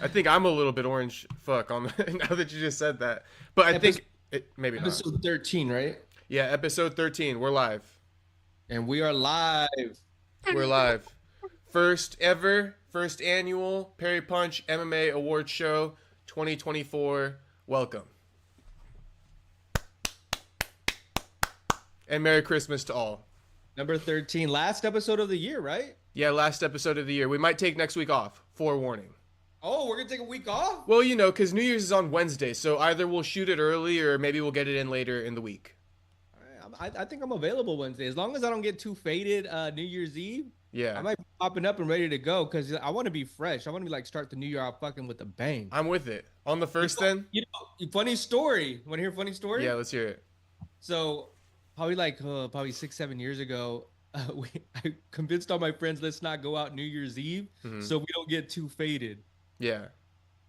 I think I'm a little bit orange. Fuck on now that you just said that. But I think maybe not. Episode 13, right? Yeah, episode 13. We're live. And we are live. We're live. First ever, first annual Parry Punch MMA Awards show 2024. Welcome. And Merry Christmas to all. Number 13, last episode of the year, right? Yeah, last episode of the year. We might take next week off. Forewarning. Oh, we're going to take a week off? Well, you know, because New Year's is on Wednesday, so either we'll shoot it early or maybe we'll get it in later in the week. I think I'm available Wednesday. As long as I don't get too faded New Year's Eve, Yeah. I might be popping up and ready to go because I want to be fresh. I want to be like start the new year out fucking with a bang. I'm with it. On the first then? Funny story. Want to hear a funny story? Yeah, let's hear it. So probably 6-7 years ago, I convinced all my friends, let's not go out New Year's Eve so we don't get too faded. Yeah.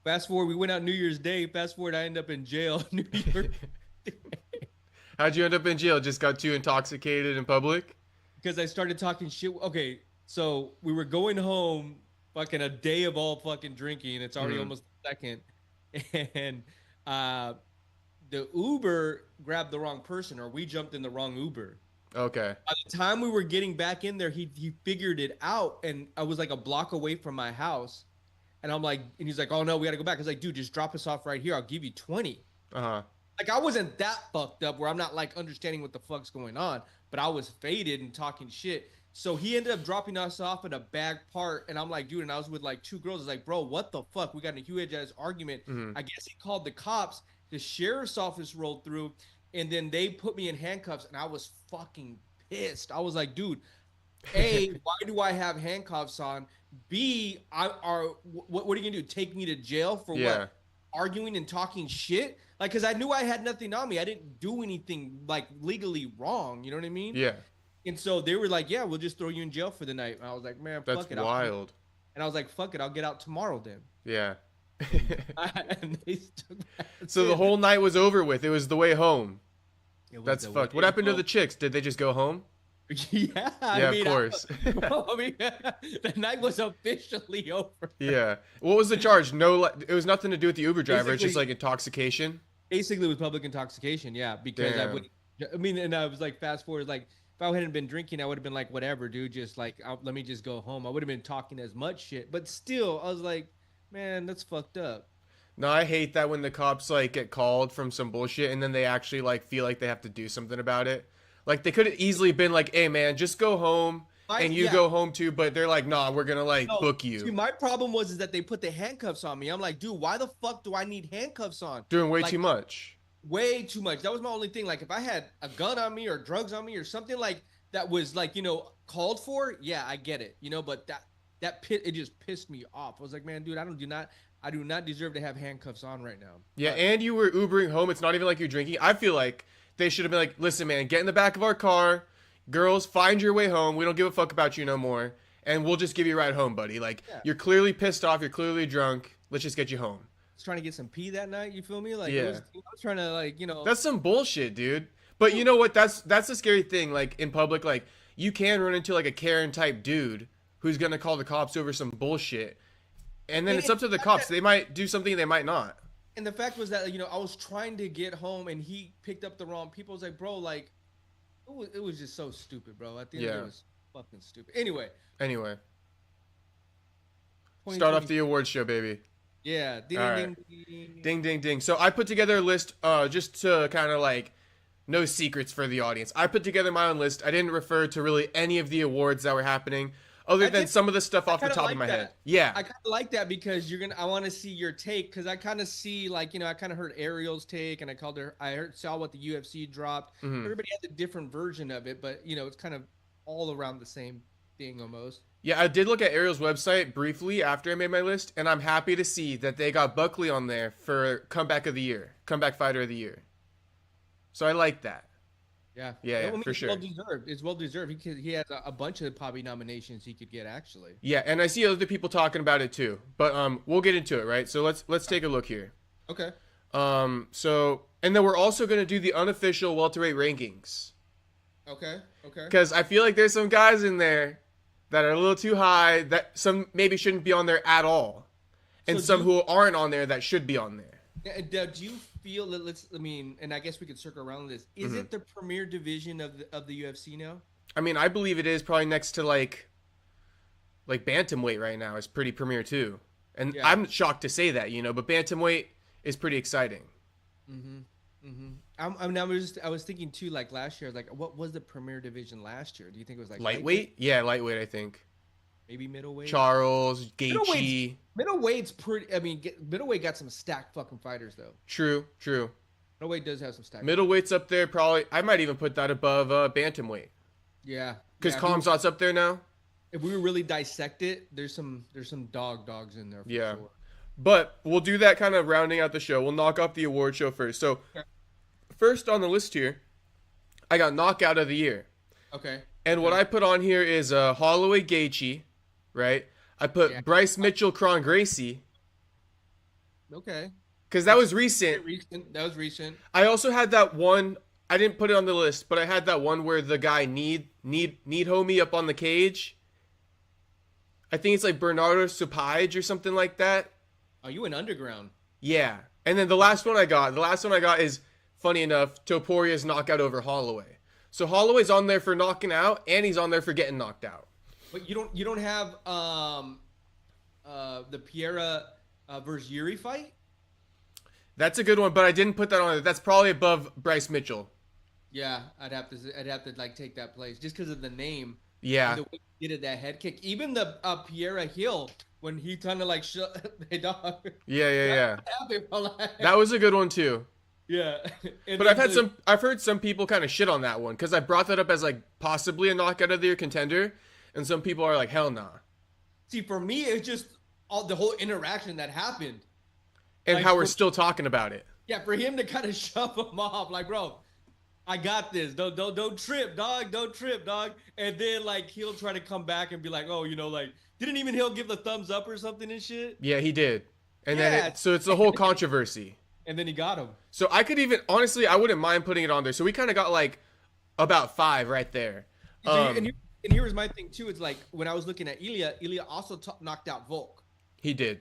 Fast forward, we went out New Year's Day. Fast forward, I end up in jail New Year's Day. How'd you end up in jail? Just got too intoxicated in public? Because I started talking shit. Okay, so we were going home, fucking a day of all fucking drinking. It's already almost the second. And the Uber grabbed the wrong person, or we jumped in the wrong Uber. Okay. By the time we were getting back in there, he figured it out, and I was like a block away from my house. And I'm like, and he's like, oh no, we gotta go back. I was like, dude, just drop us off right here. I'll give you 20. Uh-huh. Like, I wasn't that fucked up where I'm not like understanding what the fuck's going on, but I was faded and talking shit. So he ended up dropping us off at a back part, and I'm like, dude, and I was with like two girls. I was like, bro, what the fuck? We got in a huge ass argument. I guess he called the cops. The sheriff's office rolled through, and then they put me in handcuffs, and I was fucking pissed. I was like, dude, A, why do I have handcuffs on? B, what are you gonna do? Take me to jail for what? Arguing and talking shit? Like, because I knew I had nothing on me. I didn't do anything like legally wrong. You know what I mean? Yeah. And so they were like, yeah, we'll just throw you in jail for the night. And I was like, man, That's fuck it. wild. And I was like, fuck it, I'll get out tomorrow then. Yeah. And they took So the whole night was over with. It was the way home. That's fucked. What happened to the chicks? Did they just go home? Yeah, I mean, of course. The night was officially over. Yeah. What was the charge? No, it was nothing to do with the Uber driver. It's just like intoxication. Basically, with public intoxication. Yeah, because Damn. and I was like, fast forward, like if I hadn't been drinking, I would have been like, whatever, dude, just like let me just go home. I would have been talking as much shit, but still, I was like, man, that's fucked up. No, I hate that when the cops like get called from some bullshit and then they actually like feel like they have to do something about it. Like they could have easily been like, "Hey man, just go home and you go home too," but they're like, "Nah, we're gonna like book you." See, my problem is that they put the handcuffs on me. I'm like, dude, why the fuck do I need handcuffs on? Doing way too much. Way too much. That was my only thing. Like if I had a gun on me or drugs on me or something like that was like, called for, yeah, I get it. But it just pissed me off. I was like, man, dude, I do not deserve to have handcuffs on right now. Yeah, and you were Ubering home. It's not even like you're drinking. I feel like they should have been like, listen, man, get in the back of our car. Girls, find your way home. We don't give a fuck about you no more. And we'll just give you a ride home, buddy. Like, You're clearly pissed off. You're clearly drunk. Let's just get you home. I was trying to get some pee that night. You feel me? Like, yeah. I was trying to, That's some bullshit, dude. But you know what? That's the scary thing. Like, in public, like, you can run into, like, a Karen-type dude who's going to call the cops over some bullshit. And then it's up to the cops. They might do something, they might not. And the fact was that, I was trying to get home and he picked up the wrong people. I was like, bro, like, it was just so stupid, bro. At the end, it was fucking stupid. Anyway. Start off the awards show, baby. Yeah. Ding, All ding, right. ding. Ding, ding, ding. So I put together a list just to kind of like, no secrets for the audience. I put together my own list. I didn't refer to really any of the awards that were happening. Other than some of the stuff off the top of my head. Yeah. I kind of like that because I want to see your take because I kind of see like, I kind of heard Ariel's take and saw what the UFC dropped. Everybody has a different version of it, but it's kind of all around the same thing almost. Yeah, I did look at Ariel's website briefly after I made my list, and I'm happy to see that they got Buckley on there for comeback of the year, comeback fighter of the year. So I like that. Yeah, for sure. It's well deserved. He has a bunch of probably nominations he could get actually. Yeah, and I see other people talking about it too. But we'll get into it, right? So let's take a look here. Okay. And then we're also gonna do the unofficial welterweight rankings. Okay. Because I feel like there's some guys in there that are a little too high that some maybe shouldn't be on there at all. and some who aren't on there that should be on there. Do you feel that? And I guess we could circle around this. Is it the premier division of the UFC now? I mean, I believe it is probably next to like bantamweight right now is pretty premier too. And I'm shocked to say that, but bantamweight is pretty exciting. I was thinking too, like last year, like what was the premier division last year? Do you think it was like lightweight? Yeah, lightweight, I think. Maybe middleweight. Charles, Gaethje. Middleweight's pretty. I mean, middleweight got some stacked fucking fighters though. True. Middleweight does have some stacked. Middleweight's up there, probably. I might even put that above bantamweight. Yeah. Because Khamzat's up there now. If we really dissect it, there's some dogs in there. For sure. But we'll do that kind of rounding out the show. We'll knock off the award show first. So, first on the list here, I got knockout of the year. Okay. And what I put on here is Holloway Gaethje, right? I put Bryce Mitchell Kron Gracie. Okay. Because that was recent. That was recent. I also had that one. I didn't put it on the list, but I had that one where the guy need homie up on the cage. I think it's like Bernardo Supage or something like that. Oh, you went underground. Yeah. And then the last one I got is, funny enough, Toporia's knockout over Holloway. So Holloway's on there for knocking out, and he's on there for getting knocked out. But you don't have the Pereira versus Yuri fight? That's a good one, but I didn't put that on there. That's probably above Bryce Mitchell. Yeah, I'd have to like take that place just because of the name. Yeah. The way he did that head kick. Even the Pereira Hill when he kind of like hey dog. Yeah. That was a good one too. Yeah. But I've heard some people kind of shit on that one because I brought that up as like possibly a knockout of the year contender, and some people are like, hell nah. See, for me, it's just all the whole interaction that happened. And like, how we're still talking about it. Yeah, for him to kind of shove him off, like, bro, I got this. Don't trip, dog. Don't trip, dog. And then like he'll try to come back and be like, oh, like didn't even he'll give the thumbs up or something and shit. Yeah, he did. And then so it's the whole controversy. And then he got him. So I could even honestly, I wouldn't mind putting it on there. So we kind of got like about 5 right there. And here was my thing too. It's like when I was looking at Ilya also knocked out Volk. He did.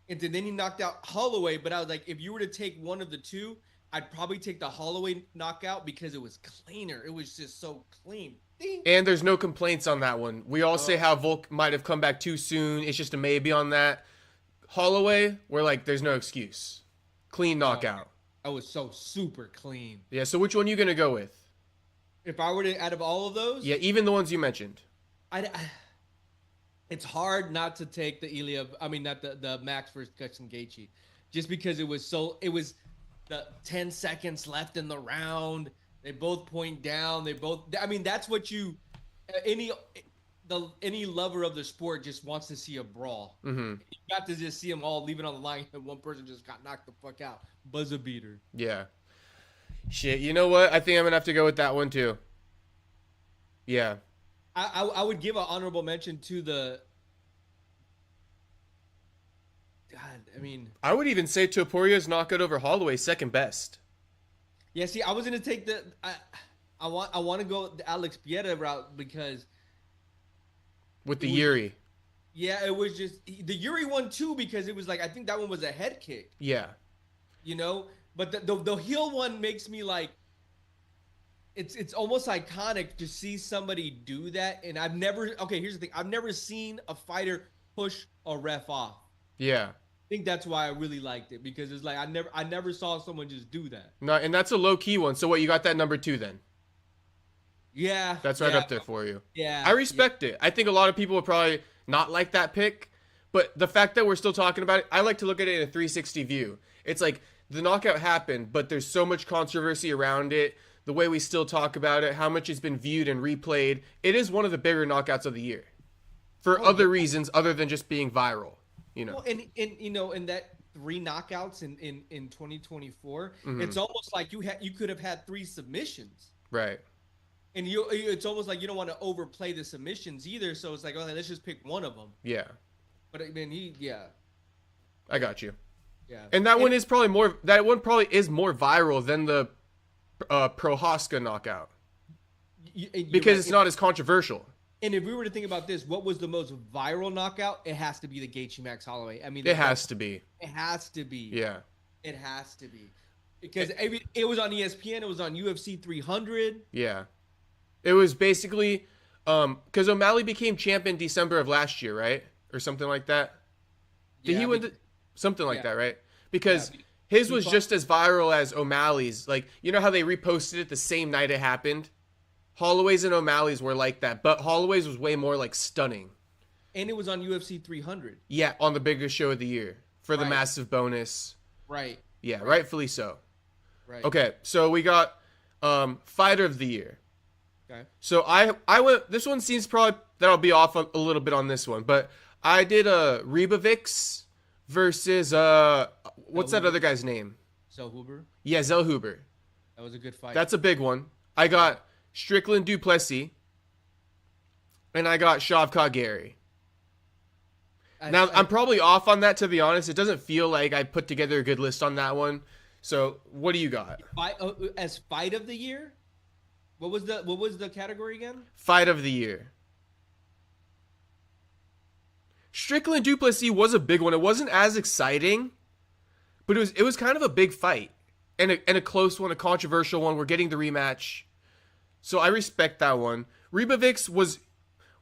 And then he knocked out Holloway. But I was like, if you were to take one of the two, I'd probably take the Holloway knockout because it was cleaner. It was just so clean. Ding. And there's no complaints on that one. We all say how Volk might have come back too soon. It's just a maybe on that. Holloway, we're like, there's no excuse. Clean knockout. That was so super clean. Yeah, so which one are you going to go with? If I were to, out of all of those? Yeah, even the ones you mentioned. It's hard not to take the Max versus Castro and Gaethje. Just because it was the 10 seconds left in the round. They both point down. That's what any lover of the sport just wants to see a brawl. Mm-hmm. You got to just see them all leave it on the line, and one person just got knocked the fuck out. Buzzer beater. Yeah. Shit, you know what? I think I'm going to have to go with that one too. Yeah. I would give an honorable mention to the... I would even say Toporia's knockout over Holloway second best. Yeah, see, I was going to take I want to go the Alex Pieta route because... With the Yuri. Yeah, it was just... The Yuri one too because it was like, I think that one was a head kick. Yeah. But the heel one makes me like... It's almost iconic to see somebody do that. And I've never... Okay, here's the thing. I've never seen a fighter push a ref off. Yeah. I think that's why I really liked it because it's like I never saw someone just do that. No, and that's a low key one. So what, you got that number 2 then? Yeah. That's right up there for you. Yeah. I respect it. I think a lot of people would probably not like that pick, but the fact that we're still talking about it, I like to look at it in a 360 view. It's like the knockout happened, but there's so much controversy around it. The way we still talk about it, how much it's been viewed and replayed. It is one of the bigger knockouts of the year for other reasons other than just being viral. Well, and in that 3 knockouts in 2024, it's almost like you could have had 3 submissions. Right. And it's almost like you don't want to overplay the submissions either. So it's like, okay, let's just pick one of them. Yeah. But I mean, I got you. Yeah. And that one is probably more. That one probably is more viral than the Prohaska knockout because it's not as controversial. And if we were to think about this, what was the most viral knockout? It has to be the Gaethje Max Holloway. I mean, it has to be. It has to be. Yeah. It has to be. Because it was on ESPN. It was on UFC 300. Yeah. It was basically because O'Malley became champ in December of last year, right? Or something like that. Did he win something like that, right? Because his was just as viral as O'Malley's. Like, you know how they reposted it the same night it happened? Holloway's and O'Malley's were like that, but Holloway's was way more like stunning. And it was on UFC 300. Yeah, on the biggest show of the year for the massive bonus. Right. Yeah, rightfully so. Right. Okay, so we got fighter of the year. Okay. So I went. This one seems probably that I'll be off a little bit on this one, but I did a Rebovix versus what's that other guy's name? Zellhuber. Yeah, Zellhuber. That was a good fight. That's a big one. I got Strickland Duplessis, and I got Shavkat Gary. Now I'm probably off on that, to be honest. It doesn't feel like I put together a good list on that one. So what do you got? As fight of the year? What was the category again? Fight of the year. Strickland Duplessis was a big one. It wasn't as exciting, but it was kind of a big fight and a close one, a controversial one. We're getting the rematch, so I respect that one. Rebovix was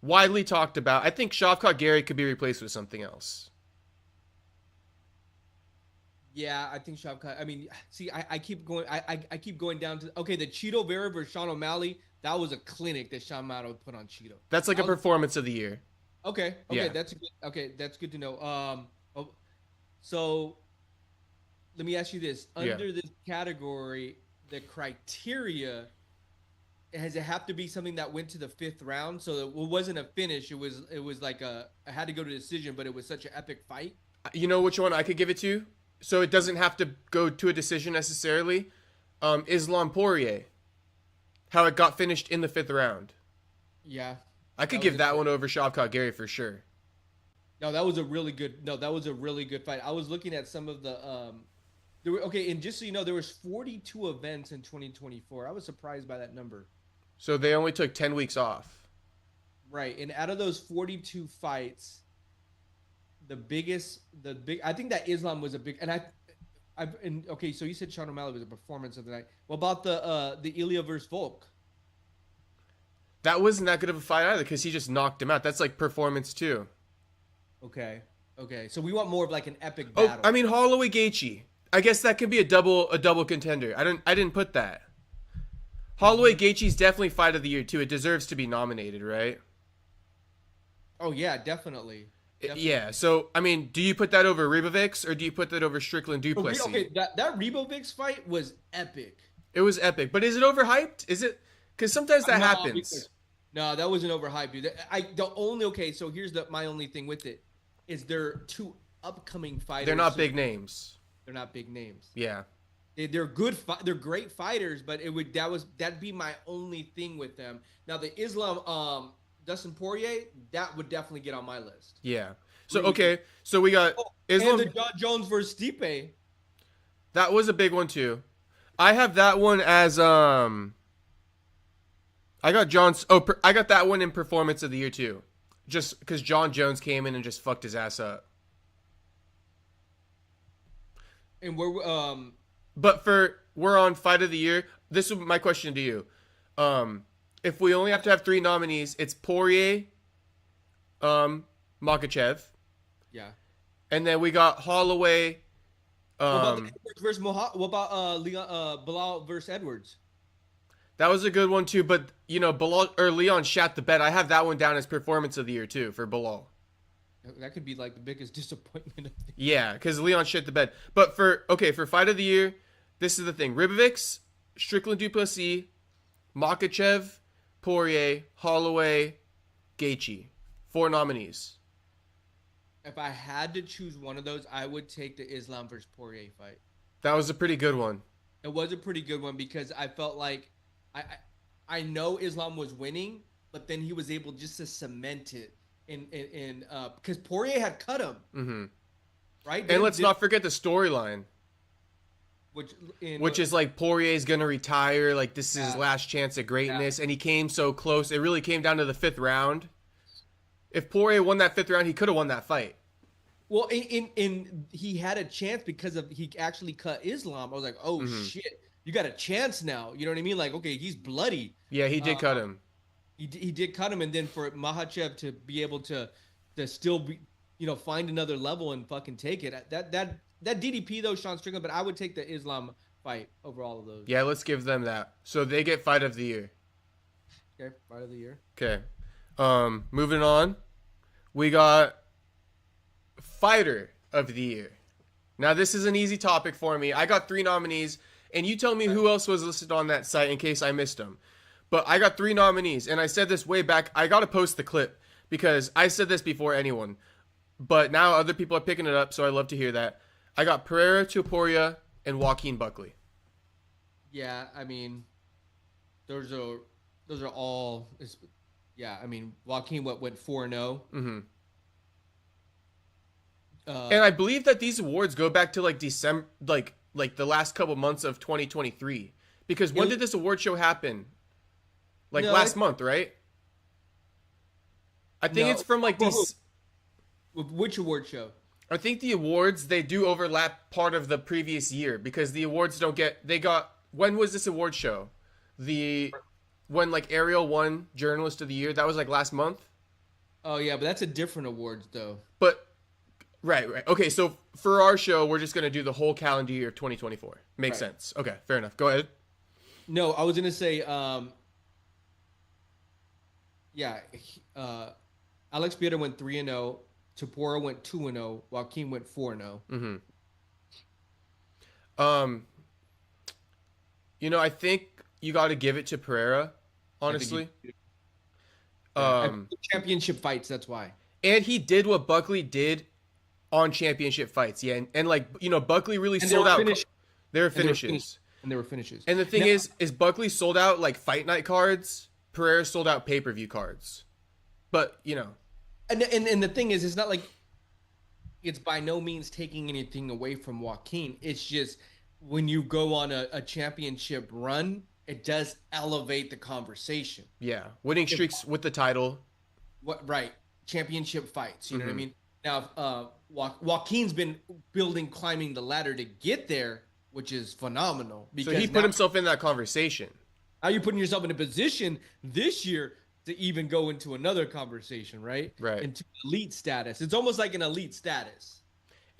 widely talked about. I think Shavkat Gary could be replaced with something else. Yeah, I think Shavkat. I mean, see, I keep going. I keep going down to the Cheeto Vera versus Sean O'Malley. That was a clinic that Sean O'Malley put on Cheeto. That's like a performance of the year. Okay, Yeah. that's good. Okay, that's good to know. So let me ask you this: under this category, the criteria does it have to be something that went to the 5th round? So it wasn't a finish. It was like I had to go to decision, but it was such an epic fight. You know which one I could give it to? So it doesn't have to go to a decision necessarily. Islam Poirier. How it got finished in the 5th round. Yeah. I could give that one over Shavkat Gary for sure. No, that was a really good fight. I was looking at some of the and just so you know, there was 42 events in 2024. I was surprised by that number. So they only took 10 weeks off. Right. And out of those 42 fights, I think that Islam was a big, so you said Sean O'Malley was a performance of the night. What about the Ilya versus Volk? That wasn't that good of a fight either because he just knocked him out. That's like performance too. Okay. So we want more of like an epic battle. I mean Holloway Gaethje. I guess that could be a double contender. I didn't put that. Holloway Gaethje's definitely fight of the year too. It deserves to be nominated, right? Oh yeah, definitely. Yeah. So I mean, do you put that over Rebovix or do you put that over Strickland Duplessis? Okay, that Rebovix fight was epic. It was epic, but is it overhyped? Is it? Because sometimes that happens. No, that wasn't overhyped, dude. So here's my only thing with it is there 2 upcoming fighters. They're not big names. They're not big names. Yeah. They're good. They're great fighters, but that'd be my only thing with them. Now the Islam, Dustin Poirier, that would definitely get on my list. Yeah. So so we got Islam. And the John Jones versus Stipe. That was a big one too. I have that one as I got that one in performance of the year too, just because John Jones came in and just fucked his ass up. And we're on fight of the year. This is my question to you. If we only have to have 3 nominees, it's Poirier, Makhachev. Yeah. And then we got Holloway. What about Edwards versus Bilal versus Edwards? That was a good one too, but Leon shat the bed. I have that one down as performance of the year too for Bilal. That could be like the biggest disappointment. Yeah, because Leon shit the bed. But for fight of the year, this is the thing: Rebovix, Strickland Duplessis, Makhachev, Poirier, Holloway, Gaethje. 4 nominees. If I had to choose one of those, I would take the Islam versus Poirier fight. That was a pretty good one. It was a pretty good one because I felt like I know Islam was winning, but then he was able just to cement it in because Poirier had cut him. Mm-hmm. Right? And let's not forget the storyline. which is like Poirier's gonna retire. Like this is his last chance at greatness, and he came so close. It really came down to the 5th round. If Poirier won that 5th round, he could have won that fight. Well, in he had a chance because he actually cut Islam. I was like, oh shit, you got a chance now. You know what I mean? Like, okay, he's bloody. Yeah, he did cut him. He did cut him, and then for Makhachev to be able to still be, find another level and fucking take it. That DDP though, Sean Strickland, but I would take the Islam fight over all of those. Yeah, let's give them that. So they get fight of the year. Okay, fight of the year. Okay. Moving on. We got fighter of the year. Now this is an easy topic for me. I got 3 nominees, and you tell me who else was listed on that site in case I missed them. But I got 3 nominees, and I said this way back. I got to post the clip because I said this before anyone. But now other people are picking it up, so I love to hear that. I got Pereira, Topuria, and Joaquin Buckley. Yeah, I mean, those are all. Yeah, I mean, Joaquin went 4-0. Mm-hmm. And I believe that these awards go back to like December, like the last couple months of 2023. Because when did this award show happen? Like last month, right? I think it's from like these. Which award show? I think the awards, they do overlap part of the previous year because the awards when was this award show? When like Ariel won Journalist of the Year, that was like last month. Oh yeah, but that's a different awards though. But right. Okay, so for our show, we're just gonna do the whole calendar year of 2024. Makes sense. Okay, fair enough. Go ahead. No, I was gonna say, Alex Pereira went 3-0. Topuria went 2-0. Joaquin went 4-0. Mm-hmm. I think you got to give it to Pereira, honestly. Championship fights, that's why. And he did what Buckley did on championship fights. Yeah, and Buckley really sold out. They were finishes. And they were finishes. And the thing is Buckley sold out like fight night cards. Pereira sold out pay-per-view cards. But, And the thing is, it's not like it's by no means taking anything away from Joaquin. It's just when you go on a championship run, it does elevate the conversation. Yeah, winning streaks with the title. Right, championship fights. You know what I mean? Now, Joaquin's been climbing the ladder to get there, which is phenomenal. So he put himself in that conversation. Now you're putting yourself in a position this year to even go into another conversation, right? Right. Into elite status. It's almost like an elite status.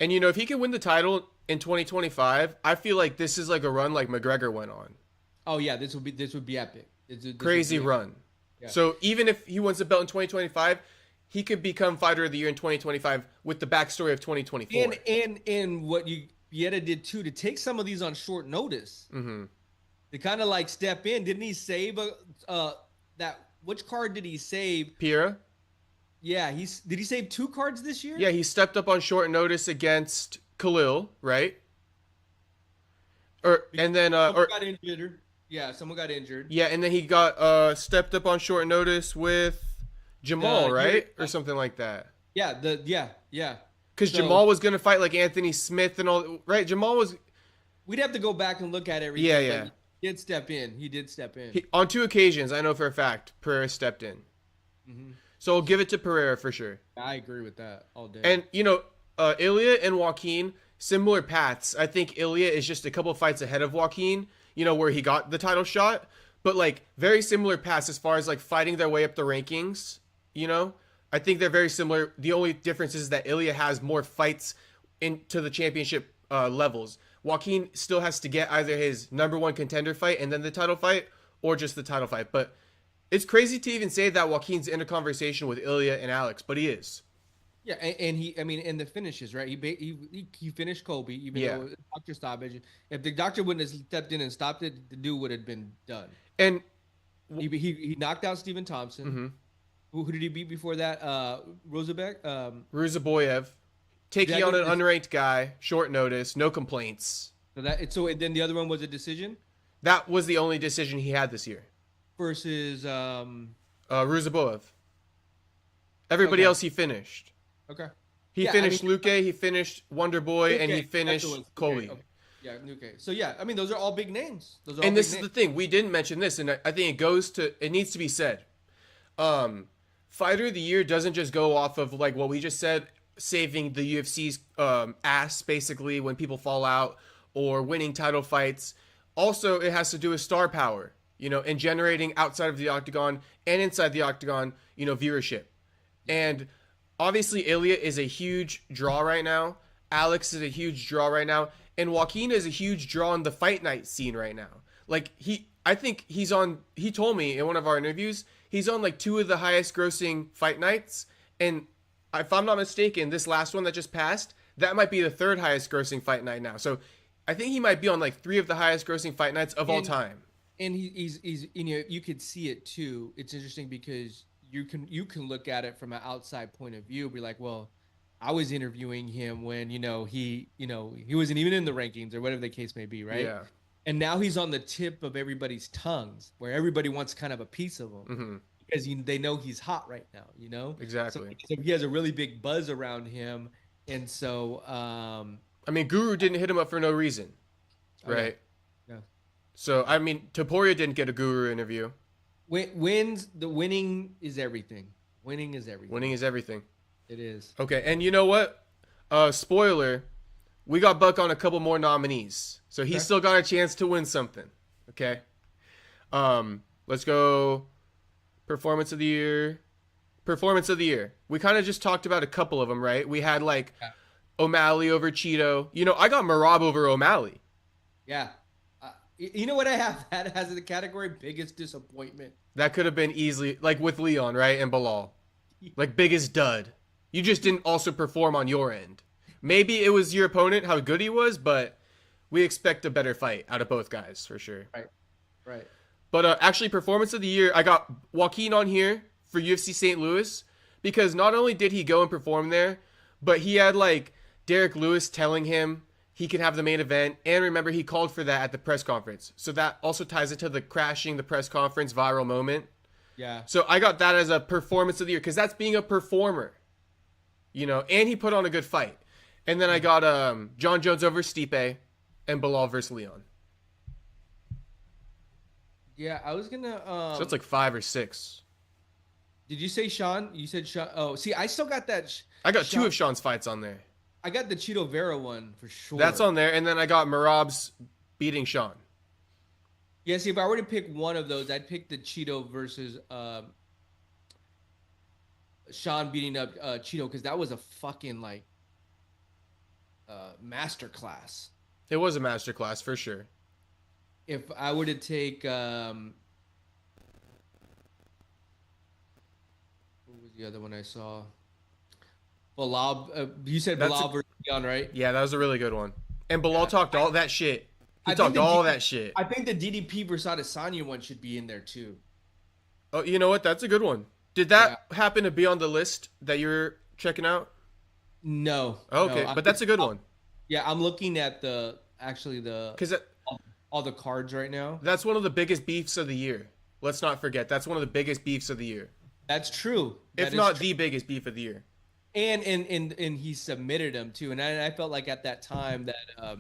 And, if he can win the title in 2025, I feel like this is like a run like McGregor went on. Oh, yeah. This would be epic. Crazy run. Yeah. So even if he wins the belt in 2025, he could become Fighter of the Year in 2025 with the backstory of 2024. And what Pieta did, too, to take some of these on short notice. Mm-hmm. To kind of like step in. Didn't he save that... Which card did he save? Pereira? Yeah, did he save 2 cards this year? Yeah, he stepped up on short notice against Khalil, right? Someone got injured. Yeah, someone got injured. Yeah, and then he got stepped up on short notice with Jamal, right? Or something like that. Yeah, Because Jamal was gonna fight like Anthony Smith and all, right? Jamal was. We'd have to go back and look at everything. Yeah. He did step in. On 2 occasions, I know for a fact, Pereira stepped in. Mm-hmm. So I'll give it to Pereira for sure. I agree with that all day. And, Ilya and Joaquin, similar paths. I think Ilya is just a couple fights ahead of Joaquin, where he got the title shot. But, like, very similar paths as far as, like, fighting their way up the rankings, I think they're very similar. The only difference is that Ilya has more fights into the championship levels. Joaquin still has to get either his #1 contender fight and then the title fight, or just the title fight. But it's crazy to even say that Joaquin's in a conversation with Ilya and Alex, but he is. Yeah, and the finishes, right? He finished Kobe, even though doctor stoppage. If the doctor wouldn't have stepped in and stopped it, the dude would have been done. And he knocked out Stephen Thompson. Mm-hmm. Who did he beat before that? Ruzabek? Ruzaboyev. Taking on an unranked guy, short notice, no complaints. So then the other one was a decision? That was the only decision he had this year. Versus Ruzaboyev. Everybody else he finished. Okay. He finished Luque, he finished Wonder Boy, and he finished Coley. Okay. Yeah. Okay. So yeah, I mean, those are all big names. Those are all And big this is names. the thing, we didn't mention this, and I think it needs to be said. Fighter of the year doesn't just go off of like what we just said, saving the UFC's ass basically when people fall out or winning title fights. Also, it has to do with star power, and generating outside of the octagon and inside the octagon, viewership. And obviously, Ilya is a huge draw right now. Alex is a huge draw right now, and Joaquin is a huge draw in the fight night scene right now. Like I think he's on. He told me in one of our interviews he's on like 2 of the highest grossing fight nights, and if I'm not mistaken, this last one that just passed, that might be the 3rd highest grossing fight night now. So I think he might be on like 3 of the highest grossing fight nights of all time. And he's you could see it too. It's interesting because you can look at it from an outside point of view, be like, well, I was interviewing him when he wasn't even in the rankings or whatever the case may be, right? Yeah. And now he's on the tip of everybody's tongues, where everybody wants kind of a piece of him because they know he's hot right now. Exactly. So he has a really big buzz around him, and so I mean, Guru didn't hit him up for no reason, right? Yeah. So I mean, Topuria didn't get a Guru interview. Winning is everything. Winning is everything. Winning is everything. It is. Okay, and you know what? Spoiler, we got Buck on a couple more nominees, so he's still got a chance to win something. Okay. Let's go. Performance of the year. Performance of the year. We kind of just talked about a couple of them, right? We had like O'Malley over Cheeto. I got Marab over O'Malley. Yeah. You know what I have had as the category? Biggest disappointment. That could have been easily, like with Leon, right? And Bilal. Like biggest dud. You just didn't also perform on your end. Maybe it was your opponent, how good he was, but we expect a better fight out of both guys for sure. Right. But actually, performance of the year, I got Joaquin on here for UFC St. Louis because not only did he go and perform there, but he had like Derek Lewis telling him he could have the main event. And remember, he called for that at the press conference. So that also ties it to the crashing the press conference viral moment. Yeah. So I got that as a performance of the year because that's being a performer, and he put on a good fight. And then I got John Jones over Stipe and Bilal versus Leon. Yeah, I was gonna. So it's like 5 or 6. Did you say Sean? You said Sean. Oh, see, I still got that. I got 2 of Sean's fights on there. I got the Cheeto Vera one for sure. That's on there, and then I got Marab's beating Sean. Yeah, see, if I were to pick one of those, I'd pick the Cheeto versus Sean beating up Cheeto because that was a fucking like masterclass. It was a masterclass for sure. If I were to take what was the other one I saw? Bilal, you said Bilal versus Leon, right? Yeah, that was a really good one. And Bilal talked all that shit. He talked all that shit. I think the DDP versus Adesanya one should be in there too. Oh, you know what? That's a good one. Did that happen to be on the list that you're checking out? No. Okay, no. But that's a good one. Yeah, I'm looking at because all the cards right now. That's one of the biggest beefs of the year. Let's not forget. That's one of the biggest beefs of the year. That's true. If not the biggest beef of the year. And he submitted him too. And I felt like at that time that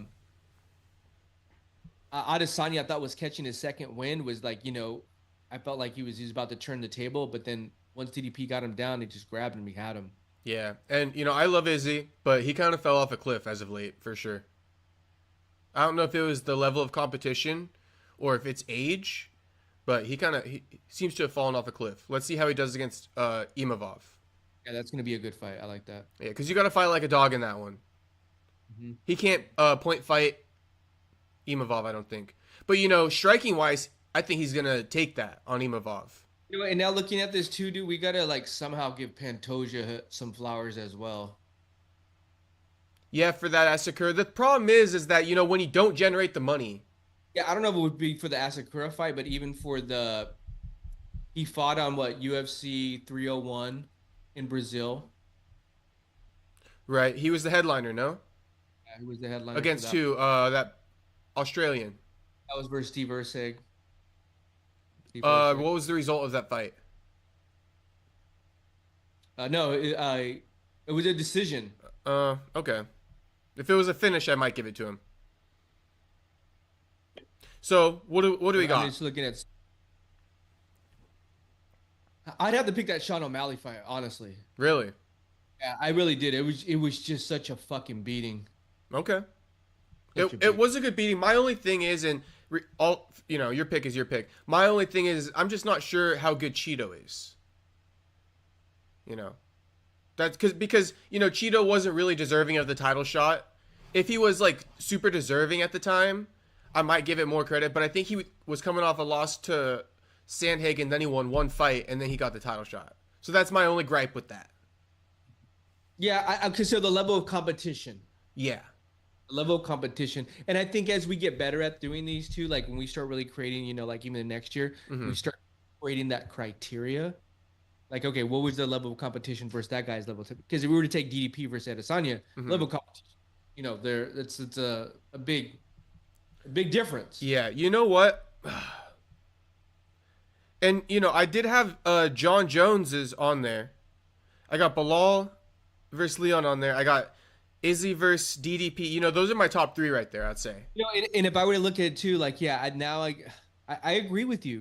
Adesanya I thought was catching his second wind was like, I felt like he was about to turn the table, but then once DDP got him down, he just grabbed him, he had him. Yeah. And I love Izzy, but he kind of fell off a cliff as of late, for sure. I don't know if it was the level of competition or if it's age, but he seems to have fallen off a cliff. Let's see how he does against Imavov. Yeah, that's going to be a good fight. I like that. Yeah, because you got to fight like a dog in that one. Mm-hmm. He can't point fight Imavov, I don't think. But, striking-wise, I think he's going to take that on Imavov. And now looking at this too, dude, we got to somehow give Pantoja some flowers as well. Yeah, for that Asakura. The problem is that, when you don't generate the money. Yeah, I don't know if it would be for the Asakura fight, but even for he fought on UFC 301 in Brazil. Right. He was the headliner, no? Yeah, he was the headliner. Against who? That Australian. That was versus Steve Erceg. What was the result of that fight? No, it was a decision. Okay. If it was a finish, I might give it to him. So what do we got? I'm just looking at. I'd have to pick that Sean O'Malley fight, honestly. Really? Yeah, I really did. It was just such a fucking beating. Okay. It was a good beating. My only thing is, your pick is your pick. My only thing is, I'm just not sure how good Cheeto is. That's because Cheeto wasn't really deserving of the title shot. If he was like super deserving at the time, I might give it more credit. But I think he was coming off a loss to Sandhagen, then he won one fight, and then he got the title shot. So that's my only gripe with that. Yeah, I consider the level of competition. Yeah. Level of competition. And I think as we get better at doing these two, like when we start really creating, like even the next year, we start creating that criteria. Like, okay, what was the level of competition versus that guy's level? Because if we were to take DDP versus Adesanya, level of competition, it's a big difference. Yeah, you know what? And, I did have John Jones is on there. I got Bilal versus Leon on there. I got Izzy versus DDP. Those are my top 3 right there, I'd say. And if I were to look at it too, like, yeah, I agree with you.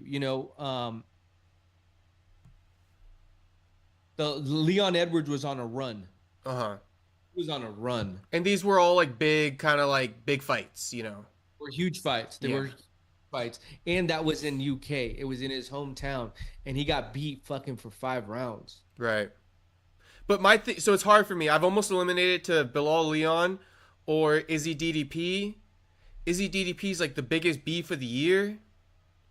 The Leon Edwards was on a run. He was on a run. And these were all like big, kind of like big fights, Were huge fights. They were fights. And that was in UK. It was in his hometown. And he got beat fucking for 5 rounds. Right. But so it's hard for me. I've almost eliminated to Bilal Leon or Izzy DDP. Izzy DDP is like the biggest beef of the year.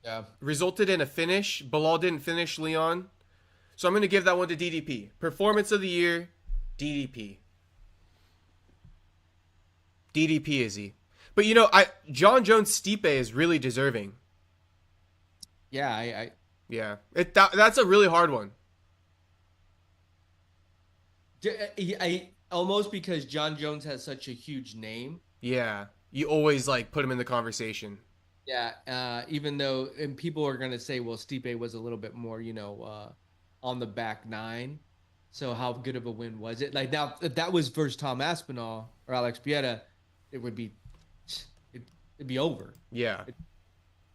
Yeah. Resulted in a finish. Bilal didn't finish Leon. So I'm going to give that one to DDP. Performance of the year, DDP. DDP Izzy. But John Jones Stipe is really deserving. Yeah, yeah. That's a really hard one. I almost because John Jones has such a huge name. Yeah, you always like put him in the conversation. Yeah, even though and people are gonna say, well, Stipe was a little bit more, on the back 9. So how good of a win was it? Like now, if that was versus Tom Aspinall or Alex Pieta, it'd be over. Yeah.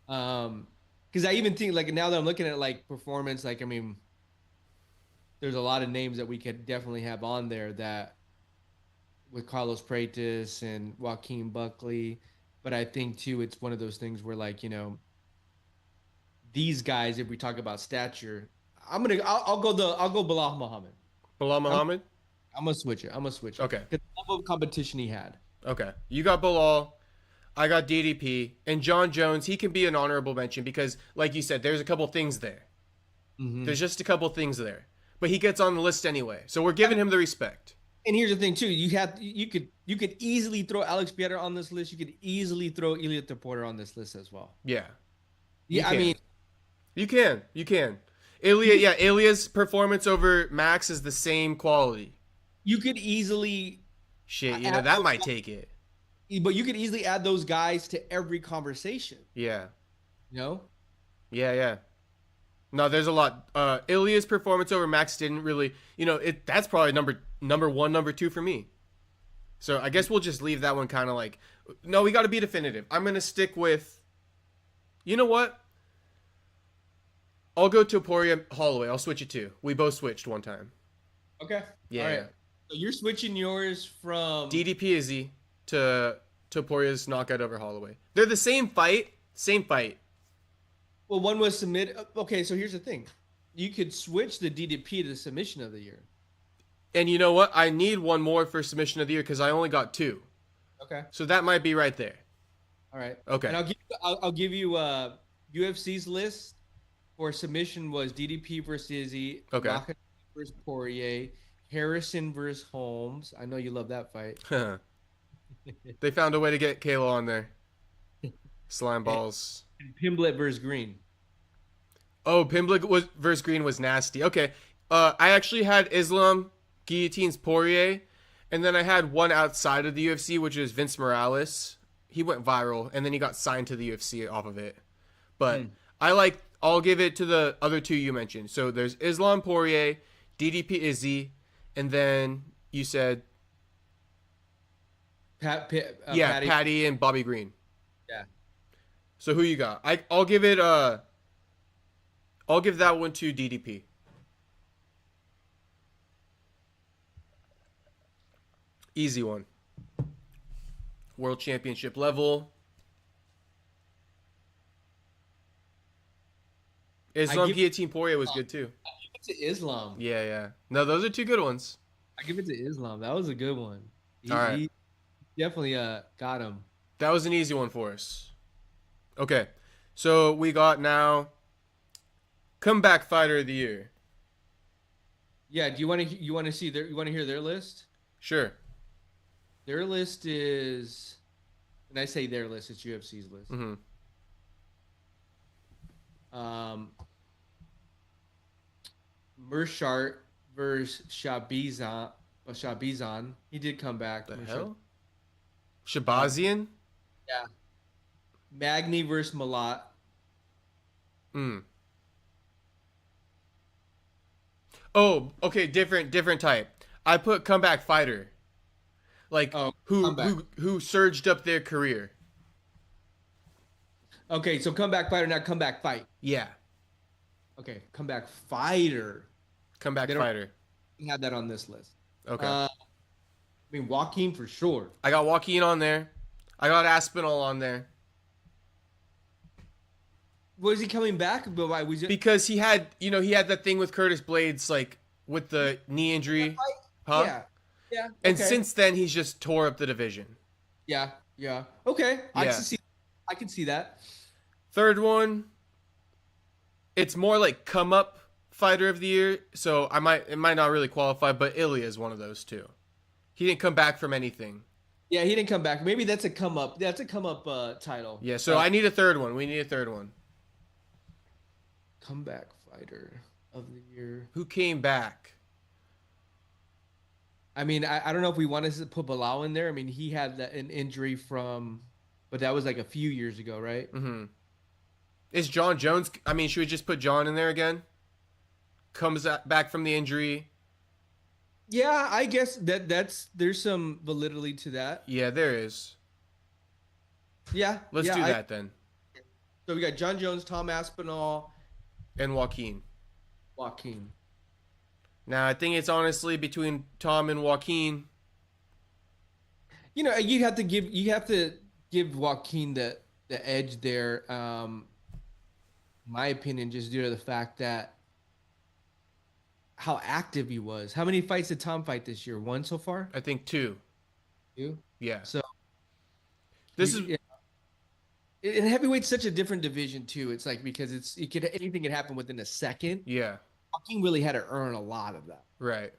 Because I even think like now that I'm looking at like performance, like I mean. There's a lot of names that we could definitely have on there that with Carlos Freitas and Joaquin Buckley. But I think too, it's one of those things where like, these guys, if we talk about stature, I'll go Bilal Muhammad. Bilal Muhammad? I'm going to switch it. Okay. The level of competition he had. Okay. You got Bilal. I got DDP. And John Jones, he can be an honorable mention because like you said, there's a couple things there. There's just a couple things there. But he gets on the list anyway, so we're giving him the respect. And here's the thing too: you could easily throw Alex Pieta on this list. You could easily throw Ilia Porter on this list as well. Yeah, I mean, you can. Ilia's performance over Max is the same quality. You could easily that might take it. But you could easily add those guys to every conversation. Yeah. Yeah. No, there's a lot. Ilia's performance over Max didn't really, that's probably number 1, number 2 for me. So I guess we'll just leave that one kind of like, no, we got to be definitive. I'm going to stick with, you know what? I'll go to Poirier Holloway. I'll switch it too. We both switched one time. Okay. Yeah. All right. So you're switching yours from DDP Izzy to Poirier's knockout over Holloway. They're the same fight. Well, one was submit. Okay, so here's the thing. You could switch the DDP to the submission of the year. And you know what? I need one more for submission of the year because I only got 2. Okay. So that might be right there. All right. Okay. And I'll give you UFC's list for submission was DDP versus Izzy. Okay. Magomed versus Poirier. Harrison versus Holmes. I know you love that fight. They found a way to get Kayla on there. Slime balls. And Pimblett versus Green. Oh, Pimblett versus Green was nasty. Okay. I actually had Islam guillotines Poirier, and then I had one outside of the UFC, which is Vince Morales. He went viral, and then he got signed to the UFC off of it. But I'll give it to the other 2 you mentioned. So there's Islam Poirier, DDP Izzy, and then you said Patty and Bobby Green. Yeah. So who you got? I'll give it I'll give that one to DDP. Easy one. World championship level. Islam Guillotine Poirier was good too. I give it to Islam. Yeah. No, those are two good ones. I give it to Islam. That was a good one. All right. He definitely got him. That was an easy one for us. Okay. So we got now comeback fighter of the year. Yeah, do you want to see you want to hear their list? Sure. Their list is, and I say their list, it's UFC's list. Mm-hmm. Mershart versus Shabizan. He did come back. The hell? Shabazian? Yeah. Magny versus Malat. Oh, okay, different type. I put comeback fighter. Like who surged up their career. Okay, so comeback fighter, not comeback fight. Yeah. Okay, comeback fighter. Comeback fighter. We had that on this list. Okay. I mean, Joaquin for sure. I got Joaquin on there. I got Aspinall on there. Was he coming back? Because he had that thing with Curtis Blades, like with the knee injury. Huh? Yeah. Yeah. Okay. And since then, he's just tore up the division. Yeah. Okay. Yeah. I can see that. Third one, it's more like come up fighter of the year, so it might not really qualify, but Ilya is one of those too. He didn't come back from anything. Yeah, he didn't come back. Maybe that's a come up. That's a come up title. Yeah, so I need a third one. We need a third one. Comeback fighter of the year. Who came back? I mean, I don't know if we wanted to put Bilal in there. I mean, he had an injury but that was like a few years ago, right? Mm-hmm. Is John Jones? I mean, should we just put John in there again? Comes back from the injury. Yeah, I guess there's some validity to that. Yeah, there is. Yeah. Let's do that then. So we got John Jones, Tom Aspinall, and Joaquin. Now, I think it's honestly between Tom and Joaquin. You know, you have to give Joaquin the edge there. My opinion, just due to the fact that how active he was. How many fights did Tom fight this year? One so far? I think two. Two? Yeah. So and heavyweight's such a different division too. It's like because anything can happen within a second. Yeah. Joaquin really had to earn a lot of that. Right.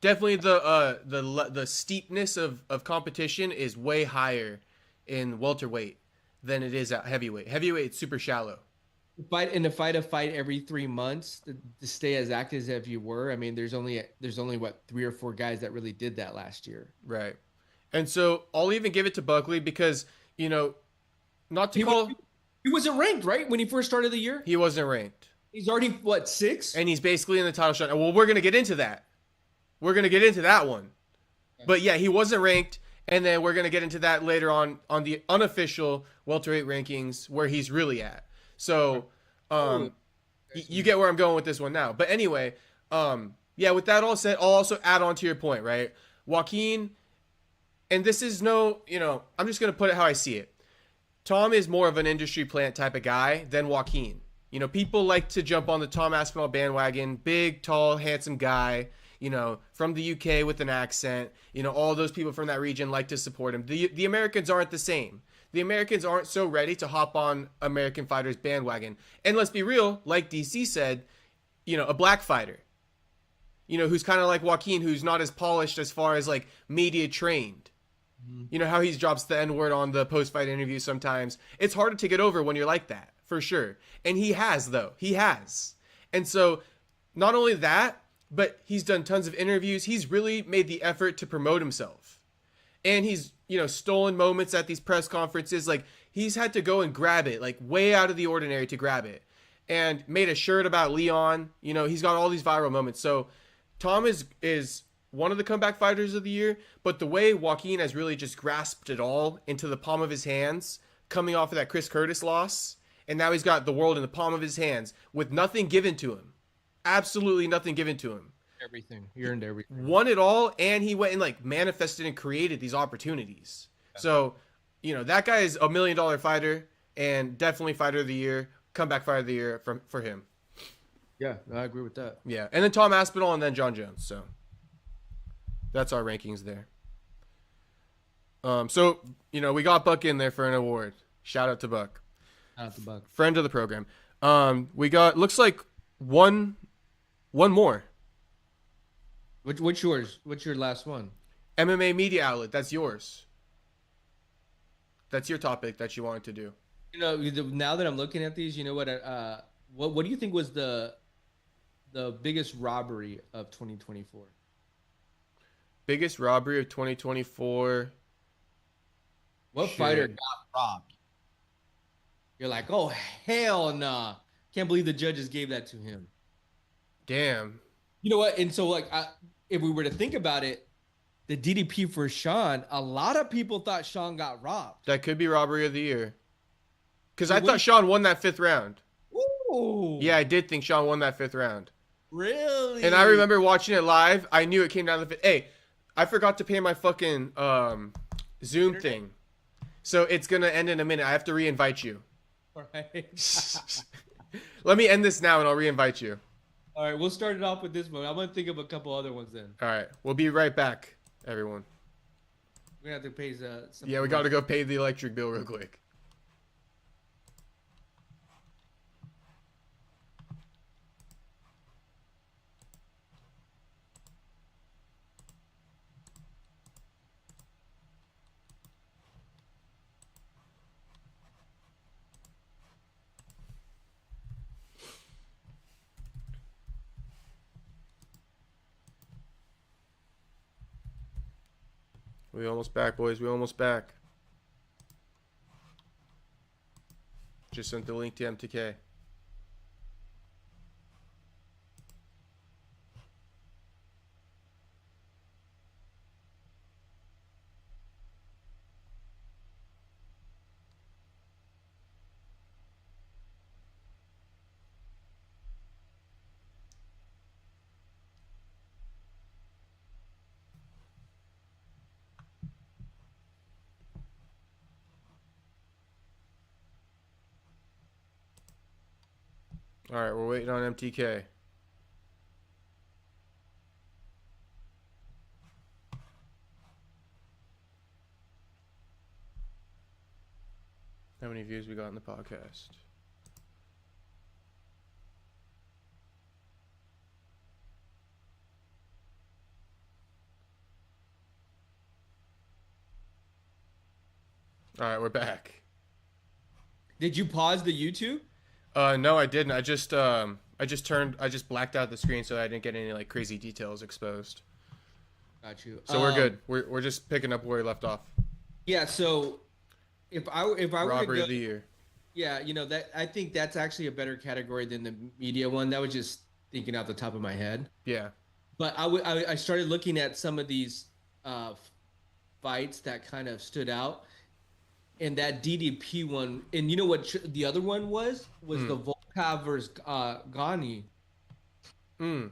Definitely the steepness of competition is way higher in welterweight than it is at heavyweight. Heavyweight's super shallow. To fight a fight every 3 months to stay as active as you were. I mean, there's only what 3 or 4 guys that really did that last year. Right. And so I'll even give it to Buckley because, you know, he wasn't ranked, right? When he first started the year? He wasn't ranked. He's already, 6? And he's basically in the title shot. Well, we're going to get into that. We're going to get into that one. Okay. But yeah, he wasn't ranked. And then we're going to get into that later on the unofficial welterweight rankings where he's really at. So, you get where I'm going with this one now. But anyway, yeah, with that all said, I'll also add on to your point, right? Joaquin, and this is I'm just going to put it how I see it. Tom is more of an industry plant type of guy than Joaquin. You know, people like to jump on the Tom Aspinall bandwagon, big, tall, handsome guy, from the UK with an accent. All those people from that region like to support him. The Americans aren't the same. The Americans aren't so ready to hop on American fighters bandwagon. And let's be real, like DC said, a black fighter, who's kind of like Joaquin, who's not as polished as far as like media trained. Mm-hmm. How he drops the N-word on the post-fight interview sometimes. It's harder to get over when you're like that, for sure. And he has, though. He has. And so not only that, but he's done tons of interviews. He's really made the effort to promote himself. And he's, stolen moments at these press conferences. Like, he's had to go and grab it, like, way out of the ordinary to grab it. And made a shirt about Leon. He's got all these viral moments. So, Tom is one of the comeback fighters of the year. But the way Joaquin has really just grasped it all into the palm of his hands, coming off of that Chris Curtis loss, and now he's got the world in the palm of his hands with nothing given to him. Absolutely nothing given to him. Everything. He earned everything. Won it all, and he went and like manifested and created these opportunities. Yeah. So, you know, that guy is $1 million fighter and definitely fighter of the year, comeback fighter of the year for him. Yeah, I agree with that. Yeah, and then Tom Aspinall and then John Jones. So that's our rankings there. So, you know, we got Buck in there for an award. Shout out to Buck. Shout out to Buck. Friend of the program. We got, looks like one more. What's yours? What's your last one? MMA media outlet. That's yours. That's your topic that you wanted to do. You know, now that I'm looking at these, you know what do you think was the biggest robbery of 2024? Biggest robbery of 2024. What fighter got robbed? You're like, oh, hell nah. Can't believe the judges gave that to him. Damn. You know what? And so, like, if we were to think about it, the DDP for Sean, a lot of people thought Sean got robbed. That could be robbery of the year. Because I thought Sean won that 5th round. Ooh. Yeah, I did think Sean won that 5th round. Really? And I remember watching it live. I knew it came down to the 5th. Hey, I forgot to pay my fucking Zoom thing. So it's going to end in a minute. I have to re-invite you. All right. Let me end this now and I'll re-invite you. All right, we'll start it off with this one. I'm going to think of a couple other ones then. All right. We'll be right back, everyone. We're going to have to pay some. Yeah, we got to go pay the electric bill real quick. We almost back, boys. We almost back. Just sent the link to MTK. All right, we're waiting on MTK. How many views we got in the podcast? All right, we're back. Did you pause the YouTube? No, I didn't. I just blacked out the screen so I didn't get any like crazy details exposed. Got you. So we're good. We're just picking up where we left off. Yeah. So if I were Robbery to go, of the year. Yeah, you know that I think that's actually a better category than the media one. That was just thinking out the top of my head. Yeah. But I started looking at some of these fights that kind of stood out. And that DDP one, and you know what the other one was the Volkov versus Gani. Who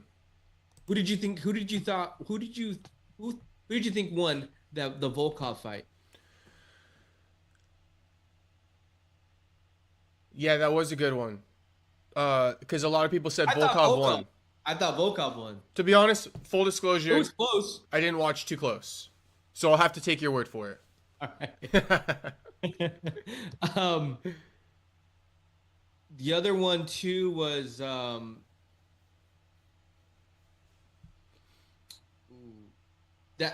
did you think won the Volkov fight? Yeah, that was a good one. Because a lot of people said Volkov won. I thought Volkov won. To be honest, full disclosure, it was close. I didn't watch too close, so I'll have to take your word for it. All right. The other one too was the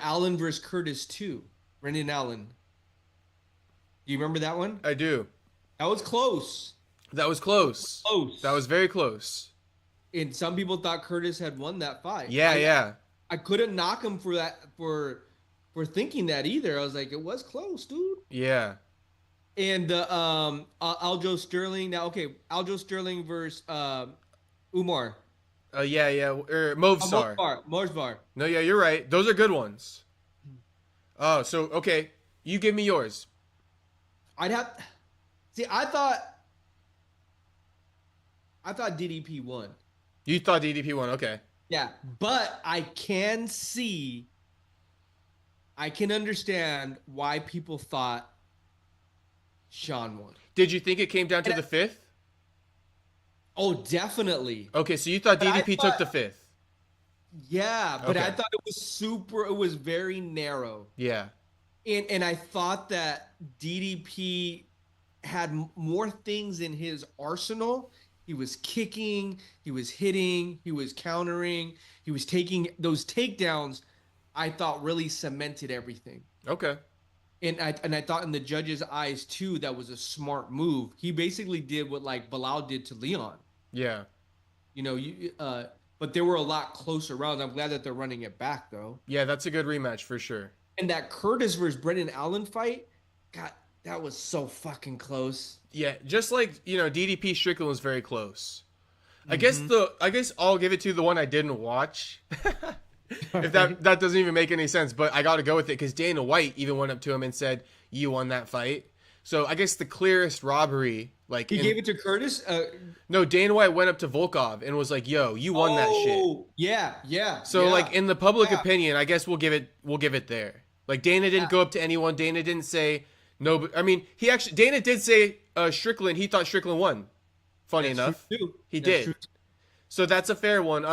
Allen versus Curtis 2. Brendan Allen. Do you remember that one? I do. That was close. That was close. That was very close. And some people thought Curtis had won that fight. Yeah. I couldn't knock him for that for thinking that either. I was like, it was close, dude. Yeah. And Aljo Sterling. Now, okay, Aljo Sterling versus Umar. Yeah. Morsvar. No, yeah, you're right. Those are good ones. Oh, so okay, you give me yours. I'd have. See, I thought DDP won. You thought DDP won, okay. Yeah, but I can understand why people thought Sean won. Did you think it came down to the fifth? Oh, definitely. Okay, so you thought DDP took the fifth. Yeah, but I thought it was very narrow. Yeah. And I thought that DDP had more things in his arsenal. He was kicking, he was hitting, he was countering, he was taking those takedowns. I thought really cemented everything. Okay. And I thought in the judge's eyes too, that was a smart move. He basically did what like Bilal did to Leon. Yeah. You know, but there were a lot closer rounds. I'm glad that they're running it back though. Yeah, that's a good rematch for sure. And that Curtis versus Brendan Allen fight, God, that was so fucking close. Yeah, just like, DDP Strickland was very close. I guess I'll give it to the one I didn't watch. If that doesn't even make any sense, but I got to go with it because Dana White even went up to him and said, "You won that fight." So I guess the clearest robbery, like he gave it to Curtis. No, Dana White went up to Volkov and was like, "Yo, you won that shit." Yeah. So like in the public opinion, I guess we'll give it there. Like Dana didn't go up to anyone. Dana didn't say no. But I mean, Dana did say Strickland. He thought Strickland won. Funny enough, he did. True. So that's a fair one.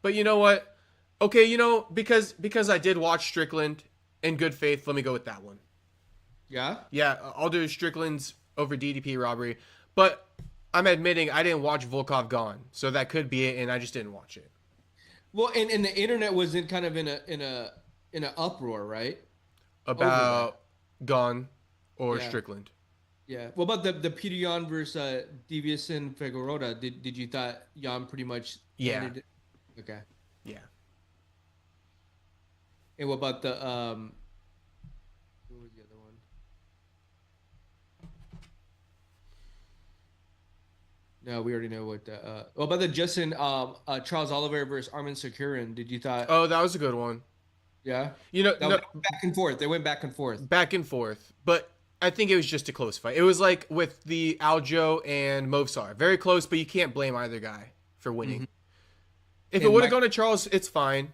But you know what? Okay, because I did watch Strickland in good faith, let me go with that one. Yeah? Yeah, I'll do Strickland's over DDP robbery. But I'm admitting I didn't watch Volkov Gone, so that could be it, and I just didn't watch it. Well, and the internet was in kind of in an uproar, right? About Gone or Strickland. Yeah. What about the Peter Yan versus Deviason Figueroa? Did you thought Yan pretty much ended it? Okay. Yeah. And what about the who was the other one? No, we already know what the what about the Justin Charles Oliveira versus Armin Sakurin? Did you thought Oh, that was a good one. Yeah. Back and forth. They went back and forth. Back and forth. But I think it was just a close fight. It was like with the Aljo and Movsar. Very close, but you can't blame either guy for winning. Mm-hmm. If it would have gone to Charles, it's fine.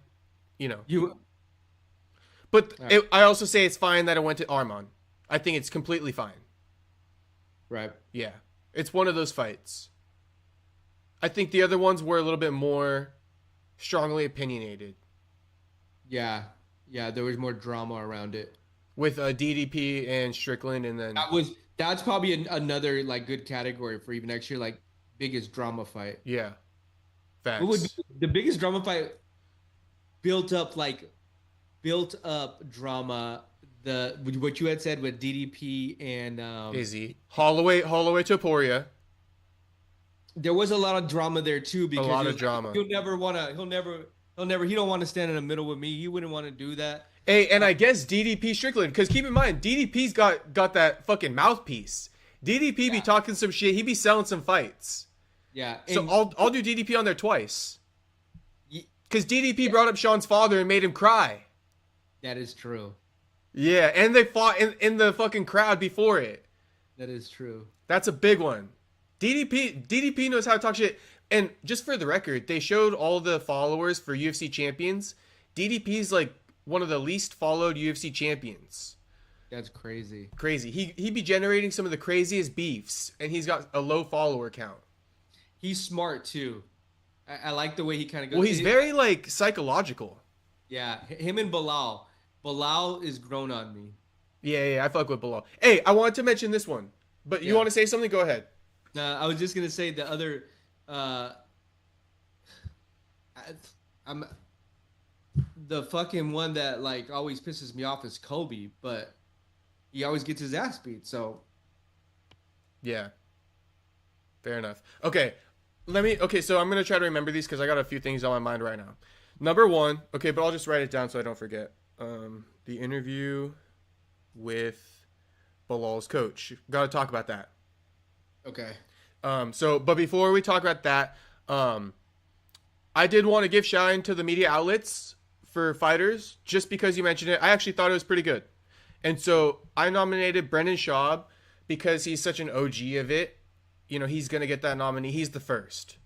But I also say it's fine that it went to Arman. I think it's completely fine. Right. Yeah. It's one of those fights. I think the other ones were a little bit more strongly opinionated. Yeah. Yeah, there was more drama around it. With DDP and Strickland, and then... That's probably another, like, good category for even next year, like, biggest drama fight. Yeah. Facts. What would be the biggest drama fight built up drama, what you had said with DDP and Izzy. Holloway Topuria. There was a lot of drama there too because a lot of drama. He don't want to stand in the middle with me. He wouldn't want to do that. Hey, and I guess DDP Strickland, because keep in mind, DDP's got that fucking mouthpiece. DDP be talking some shit. He be selling some fights. Yeah. So I'll do DDP on there twice. Because DDP brought up Sean's father and made him cry. That is true. Yeah, and they fought in the fucking crowd before it. That is true. That's a big one. DDP knows how to talk shit. And just for the record, they showed all the followers for UFC champions. DDP's like one of the least followed UFC champions. That's crazy. Crazy. He be generating some of the craziest beefs, and he's got a low follower count. He's smart too. I like the way he kind of goes. Well, he's very like psychological. Yeah, him and Bilal. Bilal is grown on me. Yeah, I fuck with Bilal. Hey, I wanted to mention this one, but you want to say something? Go ahead. I was just gonna say the other. I'm the fucking one that like always pisses me off is Kobe, but he always gets his ass beat. So. Yeah. Fair enough. Okay, so I'm gonna try to remember these because I got a few things on my mind right now. Number one, okay, but I'll just write it down so I don't forget. The interview with Bilal's coach. Got to talk about that. Okay. But before we talk about that, I did want to give shine to the media outlets for fighters just because you mentioned it. I actually thought it was pretty good. And so I nominated Brendan Schaub because he's such an OG of it, he's gonna get that nominee. He's the first.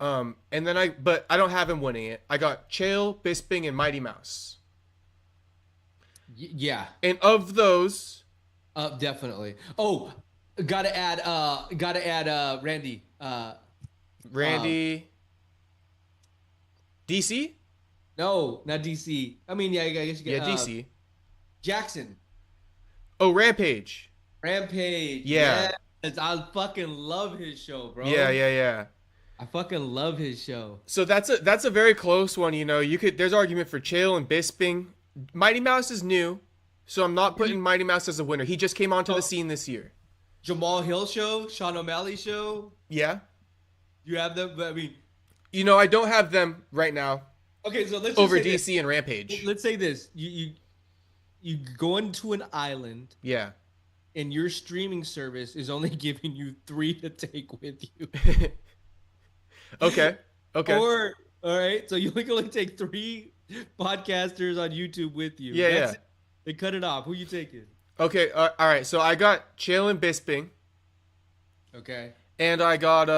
And then but I don't have him winning it. I got Chael, Bisping, and Mighty Mouse. Yeah. And of those, definitely. Oh, gotta add Randy. Randy. DC? No, not DC. I mean, yeah, I guess you get DC. Jackson. Oh, Rampage. Yeah. Yes, I fucking love his show, bro. Yeah. I fucking love his show. So that's a very close one. There's argument for Chael and Bisping. Mighty Mouse is new, so I'm not putting Mighty Mouse as a winner. He just came onto the scene this year. Jamal Hill show, Sean O'Malley show. Yeah. You have them, but I mean, I don't have them right now. Okay, so let's over just say DC this. and Rampage. Let's say this: you go into an island. Yeah. And your streaming service is only giving you 3 to take with you. Okay. All right, so you can only take 3 podcasters on YouTube with you. Yeah. They cut it off. Who you taking? Okay. All right. So I got Chael and Bisping. Okay. And I got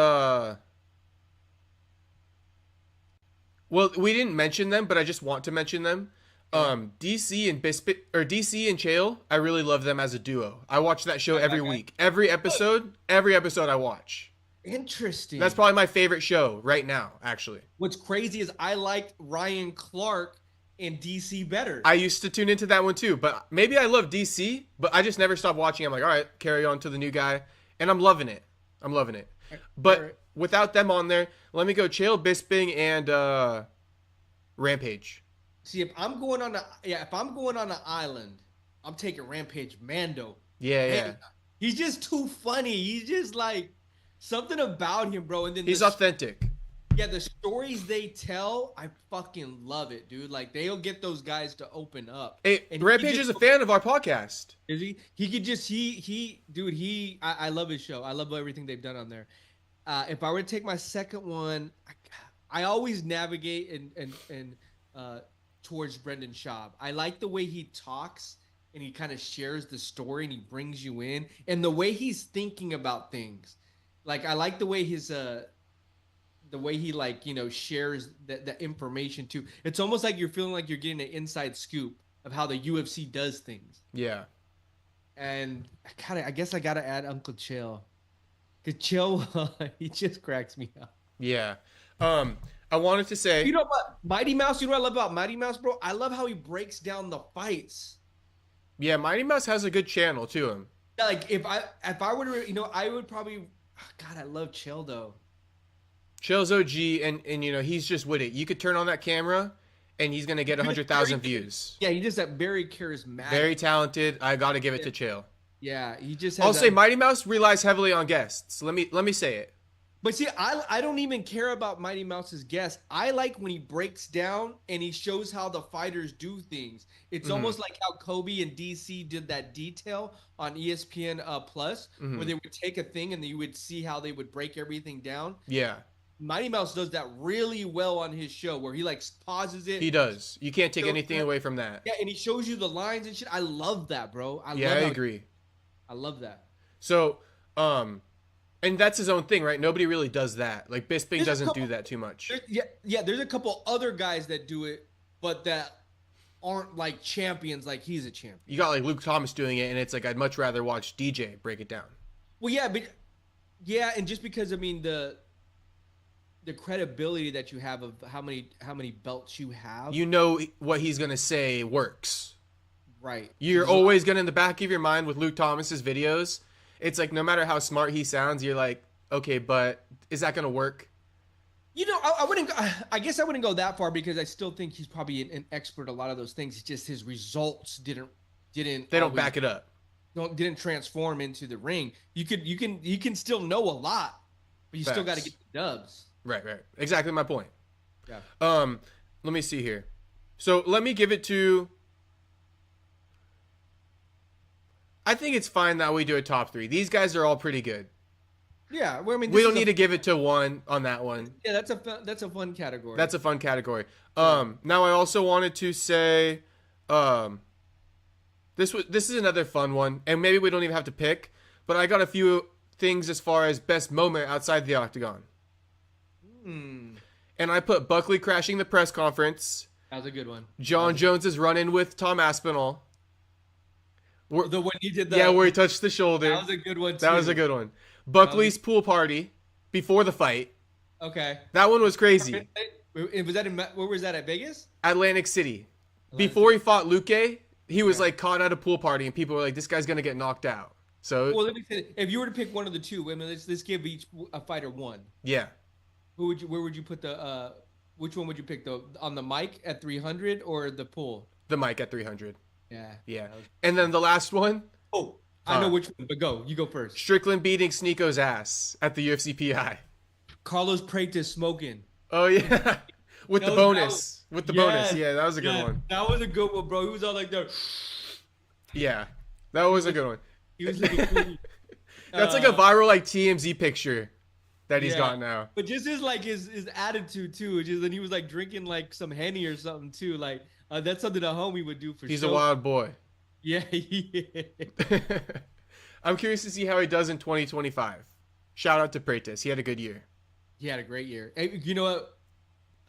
Well, we didn't mention them, but I just want to mention them. DC and Chael, I really love them as a duo. I watch that show every week. Every episode I watch. Interesting. That's probably my favorite show right now, actually. What's crazy is I liked Ryan Clark and DC better. I used to tune into that one too, but maybe I love DC, but I just never stopped watching. I'm like, all right, carry on to the new guy, and I'm loving it. But without them on there, let me go Chael, Bisping, and Rampage. See, if I'm going on an island, I'm taking Rampage Mando. Yeah. He's just too funny. He's just like something about him, bro. And then he's authentic. Yeah, the stories they tell, I fucking love it, dude. Like they'll get those guys to open up. Hey, and Rampage is a fan of our podcast. Is he? He could just I love his show. I love everything they've done on there. If I were to take my second one, I always navigate and towards Brendan Schaub. I like the way he talks and he kind of shares the story and he brings you in, and the way he's thinking about things. Like I like the way he shares the information too. It's almost like you're feeling like you're getting an inside scoop of how the UFC does things. Yeah. And I guess I gotta add Uncle Chael. Cause Chael, he just cracks me up. Yeah. I wanted to say, you know what, Mighty Mouse. You know what I love about Mighty Mouse, bro? I love how he breaks down the fights. Yeah, Mighty Mouse has a good channel to him. Like if I were to, I would probably. God, I love Chael though. Chael's OG, and he's just with it. You could turn on that camera, and he's gonna get 100,000 views. Yeah, he's just that very charismatic, very talented. I gotta give it to Chael. Yeah, he just. I'll say Mighty Mouse relies heavily on guests. Let me say it. But see, I don't even care about Mighty Mouse's guests. I like when he breaks down and he shows how the fighters do things. It's almost like how Kobe and DC did that detail on ESPN Plus, where they would take a thing and you would see how they would break everything down. Yeah. Mighty Mouse does that really well on his show, where he like pauses it. He does. You can't take anything away from that. Yeah, and he shows you the lines and shit. I love that, bro. I agree. I love that. So, and that's his own thing, right? Nobody really does that. Like Bisping doesn't do that too much. There's a couple other guys that do it, but that aren't like champions like he's a champion. You got like Luke Thomas doing it, and it's like I'd much rather watch DJ break it down. Well, and just because I mean the credibility that you have of how many belts you have. You know what he's gonna say works. Right. You're always gonna in the back of your mind with Luke Thomas's videos. It's like no matter how smart he sounds, you're like, okay, but is that gonna work? I guess I wouldn't go that far because I still think he's probably an expert at a lot of those things. It's just his results didn't. They don't back it up. Didn't transform into the ring. You can still know a lot, but you still got to get the dubs. Right. Exactly my point. Yeah. Let me see here. So let me give it to. I think it's fine that we do a top 3. These guys are all pretty good. Yeah, well, I mean, we don't need to give it to one on that one. Yeah, that's a fun category. That's a fun category. Now I also wanted to say, this is another fun one, and maybe we don't even have to pick, But I got a few things as far as best moment outside the octagon. And I put Buckley crashing the press conference. That was a good one. John Jones's run-in with Tom Aspinall. The one he did that. Yeah, where he touched the shoulder. That was a good one, too. That was a good one. Buckley's pool party before the fight. Okay. That one was crazy. Was that where was that, at Vegas? Atlantic City. Before he fought Luque, he was like caught at a pool party, and people were like, "This guy's gonna get knocked out." So, well, let me say, if you were to pick one of the two, let's give each a fighter one. Yeah. Where would you put the which one would you pick, on the mic at 300 or the pool? The mic at 300. Yeah. Yeah. And then the last one. Oh, I know which one, but go. You go first. Strickland beating Sneeko's ass at the UFC PI. Carlos Pratis smoking. Oh yeah. With the bonus. Yeah, that was a good one. That was a good one, bro. He was all like that. Yeah. That was a good one. He was looking clean. That's like a viral TMZ picture that he's got now. But just his attitude too. Just then he was like drinking like some Haney or something too. Like that's something a homie would do for sure. He's a wild boy. Yeah. I'm curious to see how he does in 2025. Shout out to Pratis. He had a good year. He had a great year. Hey, you know what?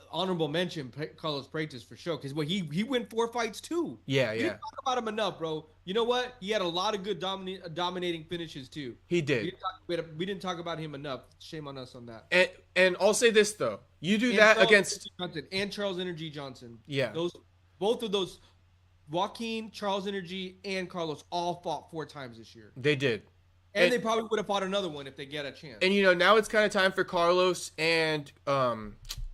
Honorable mention, Carlos Pratis for sure, because he won 4 fights too. Yeah. We didn't talk about him enough, bro. You know what? He had a lot of good dominating finishes too. He did. We didn't talk about him enough. Shame on us on that. And I'll say this though, you do that against Johnson and Charles Energy Johnson. Yeah. Both of those, Joaquin, Charles Energy, and Carlos all fought 4 times this year. They did. And they probably would have fought another one if they get a chance. And now it's kind of time for Carlos and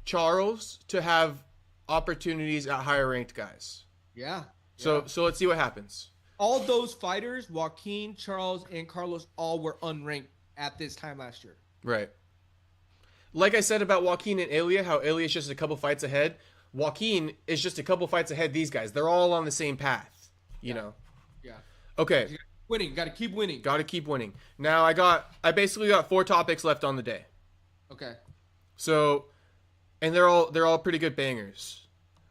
Charles to have opportunities at higher ranked guys. Yeah. So let's see what happens. All those fighters, Joaquin, Charles, and Carlos, all were unranked at this time last year. Right. Like I said about Joaquin and Ilya, how Ilya's just a couple fights ahead. Joaquin is just a couple fights ahead. These guys, they're all on the same path. You know. Yeah. Okay. Winning. Got to keep winning. Got to keep winning. Now I basically got 4 topics left on the day. Okay. So, and they're all pretty good bangers.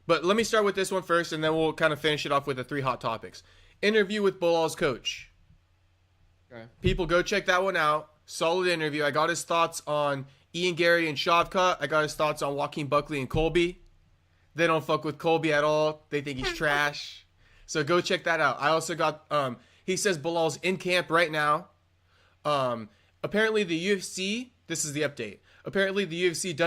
But let me start with this one first, and then we'll kind of finish it off with the 3 hot topics. Interview with Bilal's coach. Okay. People, go check that one out. Solid interview. I got his thoughts on Ian Gary and Shavkat. I got his thoughts on Joaquin Buckley and Colby. They don't fuck with Colby at all. They think he's trash. So go check that out. I also got he says Bilal's in camp right now. Apparently the UFC, this is the update. Apparently the UFC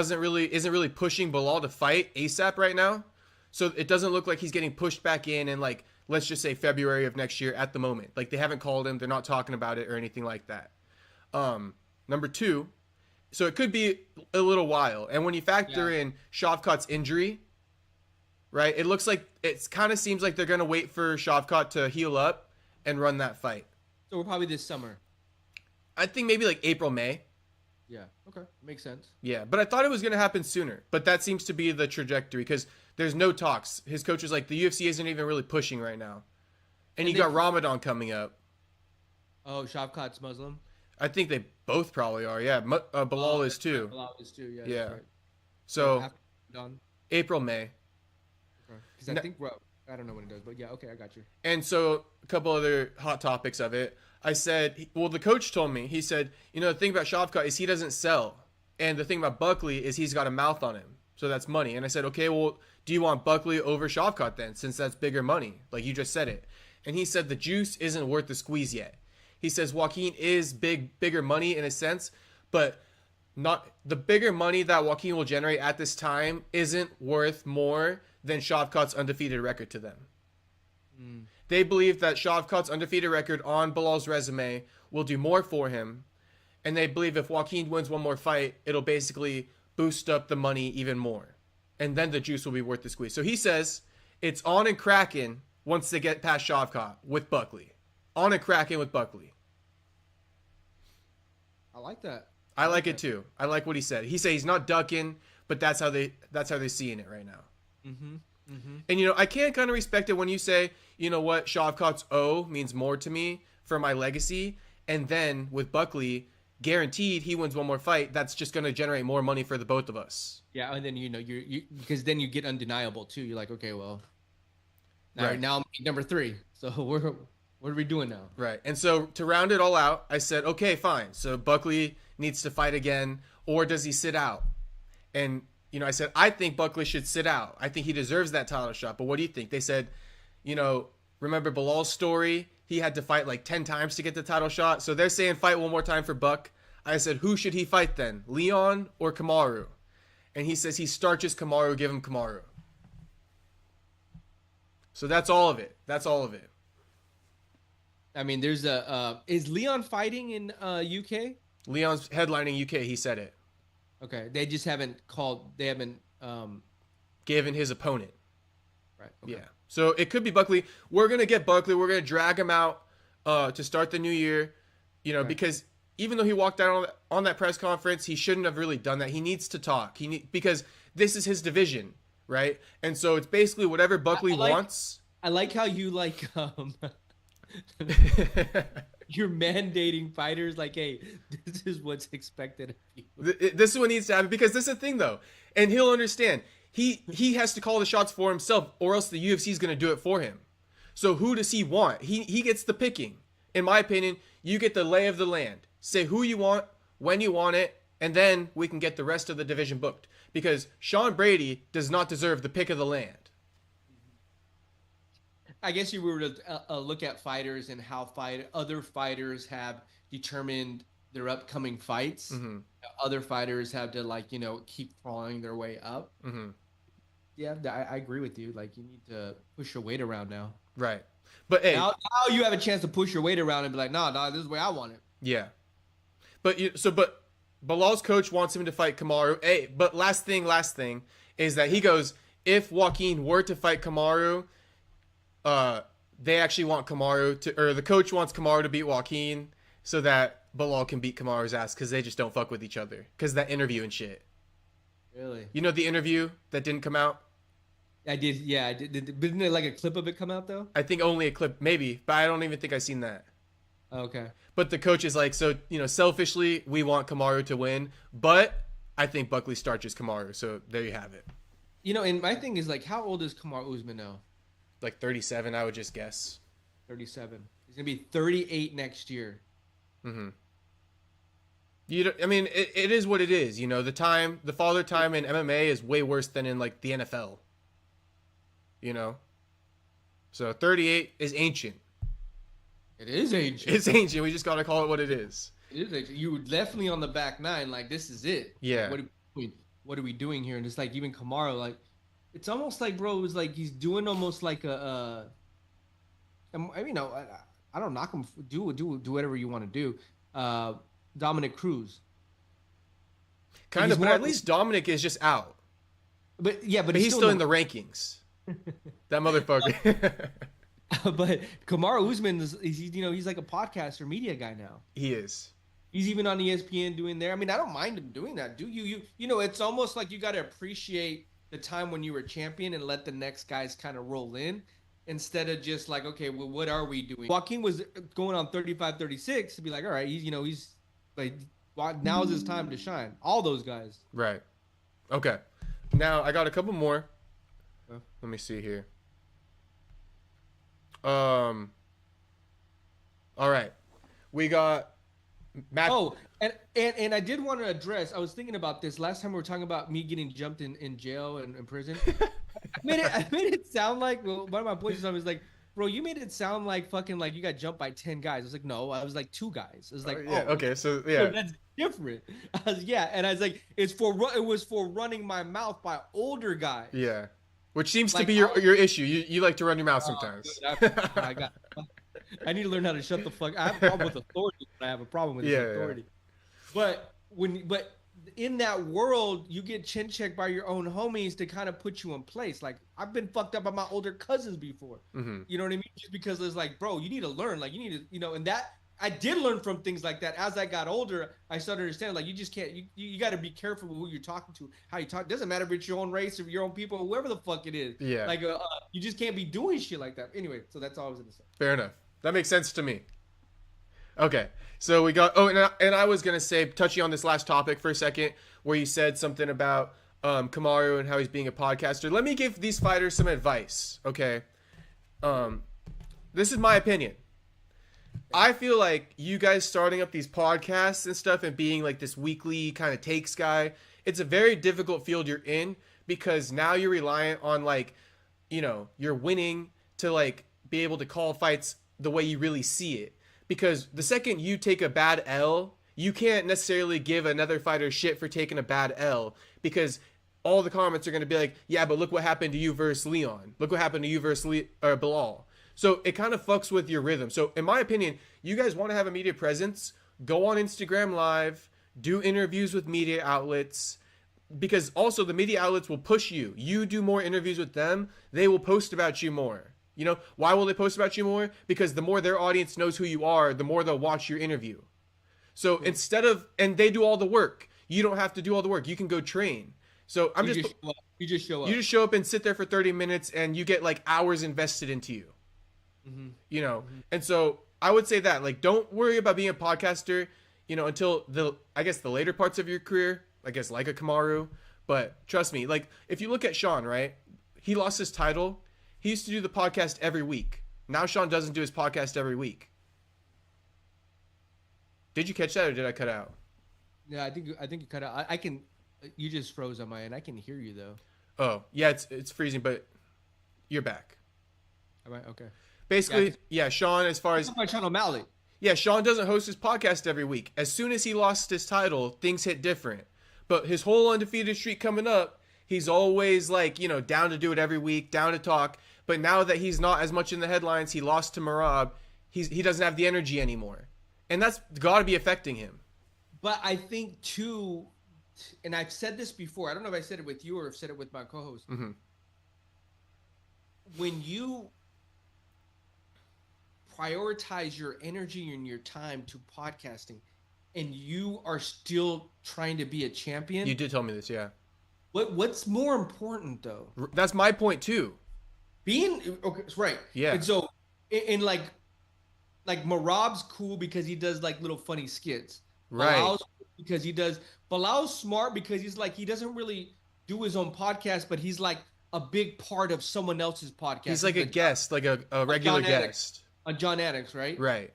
isn't really pushing Bilal to fight ASAP right now. So it doesn't look like he's getting pushed back in like, let's just say February of next year at the moment. Like, they haven't called him. They're not talking about it or anything like that. Number 2, so it could be a little while. And when you factor in Shavkat's injury, right, it looks like it kind of seems like they're going to wait for Shavkat to heal up and run that fight. So we're probably this summer. I think maybe like April, May. Yeah. Okay. Makes sense. Yeah, but I thought it was going to happen sooner. But that seems to be the trajectory because there's no talks. His coach was like, the UFC isn't even really pushing right now. And you got Ramadan coming up. Oh, Shavkat's Muslim? I think they both probably are. Yeah, Bilal is too. Bilal is too, yeah. Yeah. Right. So, Done. April, May. Because I think, I don't know when it does, but yeah, okay, I got you. And so, a couple other hot topics of it. I said, well, the coach told me, he said, the thing about Shavkat is he doesn't sell. And the thing about Buckley is he's got a mouth on him. So that's money. And I said, okay, well, do you want Buckley over Shavkat then, since that's bigger money? Like you just said it. And he said the juice isn't worth the squeeze yet. He says Joaquin is bigger money in a sense, but not the bigger money that Joaquin will generate at this time isn't worth more than Shavkat's undefeated record to them. They believe that Shavkat's undefeated record on Bilal's resume will do more for him. And they believe if Joaquin wins one more fight, it'll basically boost up the money even more. And then the juice will be worth the squeeze. So he says it's on and cracking once they get past Shavkat with Buckley. On and cracking with Buckley. I like that. I like it too. I like what he said. He said he's not ducking, but that's how they're seeing it right now. Mm-hmm. Mm-hmm. And I can kind of respect it when you say, what, Shavkat's O means more to me for my legacy. And then with Buckley, guaranteed he wins one more fight. That's just going to generate more money for the both of us. Yeah, and then you because then you get undeniable too. You're like, okay, well, now I'm number 3, so we're What are we doing now? Right. And so to round it all out, I said, okay, fine. So Buckley needs to fight again, or does he sit out? And, you know, I said, I think Buckley should sit out. I think he deserves that title shot. But what do you think? They said, you know, remember Bilal's story? He had to fight like 10 times to get the title shot. So they're saying fight one more time for Buck. I said, who should he fight then? Leon or Kamaru? And he says he starches Kamaru, give him Kamaru. So that's all of it. That's all of it. I mean, there's is Leon fighting in UK? Leon's headlining UK. He said it. Okay, they just haven't called. They haven't given his opponent. Right. Okay. Yeah. So it could be Buckley. We're gonna get Buckley. We're gonna drag him out to start the new year. You know, because even though he walked out on that press conference, he shouldn't have really done that. He needs to talk. Because this is his division, right? And so it's basically whatever Buckley wants. I like how you you're mandating fighters like, hey, this is what's expected of you. This is what needs to happen, because this is the thing though, and he'll understand. He has to call the shots for himself, or else the UFC is going to do it for him. So who does he want? He gets the picking. In my opinion, you get the lay of the land. Say who you want, when you want it, and then we can get the rest of the division booked. Because Sean Brady does not deserve the pick of the land. I guess you were to look at fighters and how other fighters have determined their upcoming fights. Mm-hmm. Other fighters have to keep crawling their way up. Mm-hmm. Yeah, I agree with you. Like, you need to push your weight around now. Right. But hey, now you have a chance to push your weight around and be like, nah, this is the way I want it. Yeah. But Bilal's coach wants him to fight Kamaru. Hey, but last thing is that he goes, if Joaquin were to fight Kamaru, they actually want the coach wants Kamaru to beat Joaquin so that Bilal can beat Kamaru's ass, because they just don't fuck with each other. Because that interview and shit. Really? You know the interview that didn't come out? I did, yeah. I did. Didn't there like a clip of it come out though? I think only a clip, maybe, but I don't even think I've seen that. Okay. But the coach is like, so, selfishly, we want Kamaru to win, but I think Buckley starches Kamaru, so there you have it. And my thing is, how old is Kamaru Usman now? Like 37, I would just guess. 37. He's going to be 38 next year. Mm-hmm. It is what it is. The father time in MMA is way worse than in, the NFL. So 38 is ancient. It is ancient. It's ancient. We just got to call it what it is. It is ancient. You were definitely on the back nine. This is it. Yeah. What are we doing here? And it's even Kamaru, it's almost bro, it was he's doing almost I don't knock him. Do whatever you want to do. Dominic Cruz. Kind of, but at least Dominic is just out. But he's still in the rankings. That motherfucker. But Kamaru Usman he's like a podcaster, media guy now. He is. He's even on ESPN doing there. I mean, I don't mind him doing that. Do you? It's almost like you got to appreciate the time when you were champion and let the next guys kind of roll in, instead of just okay, well, what are we doing? Joaquin was going on 35-36 to be all right, he's now's his time to shine. All those guys. Right. Okay. Now I got a couple more. Let me see here. All right. We got Matt. Oh, and I did want to address, I was thinking about this last time we were talking about me getting jumped in jail and in prison. I made it sound like, one of my boys was like, bro, you made it sound like fucking you got jumped by 10 guys. I was like, no, I was 2 guys. I was like, yeah, okay, so yeah. So that's different. I was, yeah, and I was like, it was for running my mouth by older guys. Yeah. Which seems to be your issue. You like to run your mouth sometimes. I need to learn how to shut the fuck. I have a problem with authority, but I have a problem with authority. Yeah. But in that world, you get chin checked by your own homies to kind of put you in place. I've been fucked up by my older cousins before. Mm-hmm. You know what I mean? Just because it's bro, you need to learn. You need to, and that I did learn from things like that. As I got older, I started to understand, you just can't, you got to be careful with who you're talking to, how you talk. It doesn't matter if it's your own race or your own people, whoever the fuck it is. Yeah. You just can't be doing shit like that. Anyway, so that's all I was going to say. Fair enough. That makes sense to me. Okay. So we got, and I was going to say, touching on this last topic for a second, where you said something about Kamaru and how he's being a podcaster. Let me give these fighters some advice. Okay. This is my opinion. I feel like you guys starting up these podcasts and stuff and being like this weekly kind of takes guy, it's a very difficult field you're in because now you're reliant on like, you're winning to like be able to call fights the way you really see it. Because the second you take a bad L, you can't necessarily give another fighter shit for taking a bad L because all the comments are going to be like, yeah, but look what happened to you versus Leon. Look what happened to you versus Bilal. So it kind of fucks with your rhythm. So in my opinion, you guys want to have a media presence, go on Instagram Live, do interviews with media outlets, because also the media outlets will push you. You do more interviews with them, they will post about you more. Why will they post about you more? Because the more their audience knows who you are, the more they'll watch your interview. So and they do all the work. You don't have to do all the work. You can go train. So you just show up. You just show up and sit there for 30 minutes and you get like hours invested into you. And so I would say that like don't worry about being a podcaster until the later parts of your career, I guess like a Kamaru. But trust me, like if you look at Sean, right, he lost his title. He used to do the podcast every week. Now Sean doesn't do his podcast every week. Did you catch that or did I cut out? Yeah, I think you cut out. I can. You just froze on my end. I can hear you though. Oh yeah, it's freezing, but you're back. Am I okay? Basically, yeah, Sean, as far as Sean O'Malley. Yeah, Sean doesn't host his podcast every week. As soon as he lost his title, things hit different. But his whole undefeated streak coming up, he's always like, down to do it every week, down to talk. But now that he's not as much in the headlines, he lost to Merab, he doesn't have the energy anymore. And that's got to be affecting him. But I think too, and I've said this before, I don't know if I said it with you or I've said it with my co-host. Mm-hmm. When you prioritize your energy and your time to podcasting and you are still trying to be a champion. You did tell me this, yeah. What's more important though? That's my point too. Okay, right. Yeah. And so in like Merab's cool because he does like little funny skits. Right. Bilal's cool because he does. Bilal's smart because he's like, he doesn't really do his own podcast, but he's like a big part of someone else's podcast. He's like a guest, like a regular guest. On John Addicts, right? Right.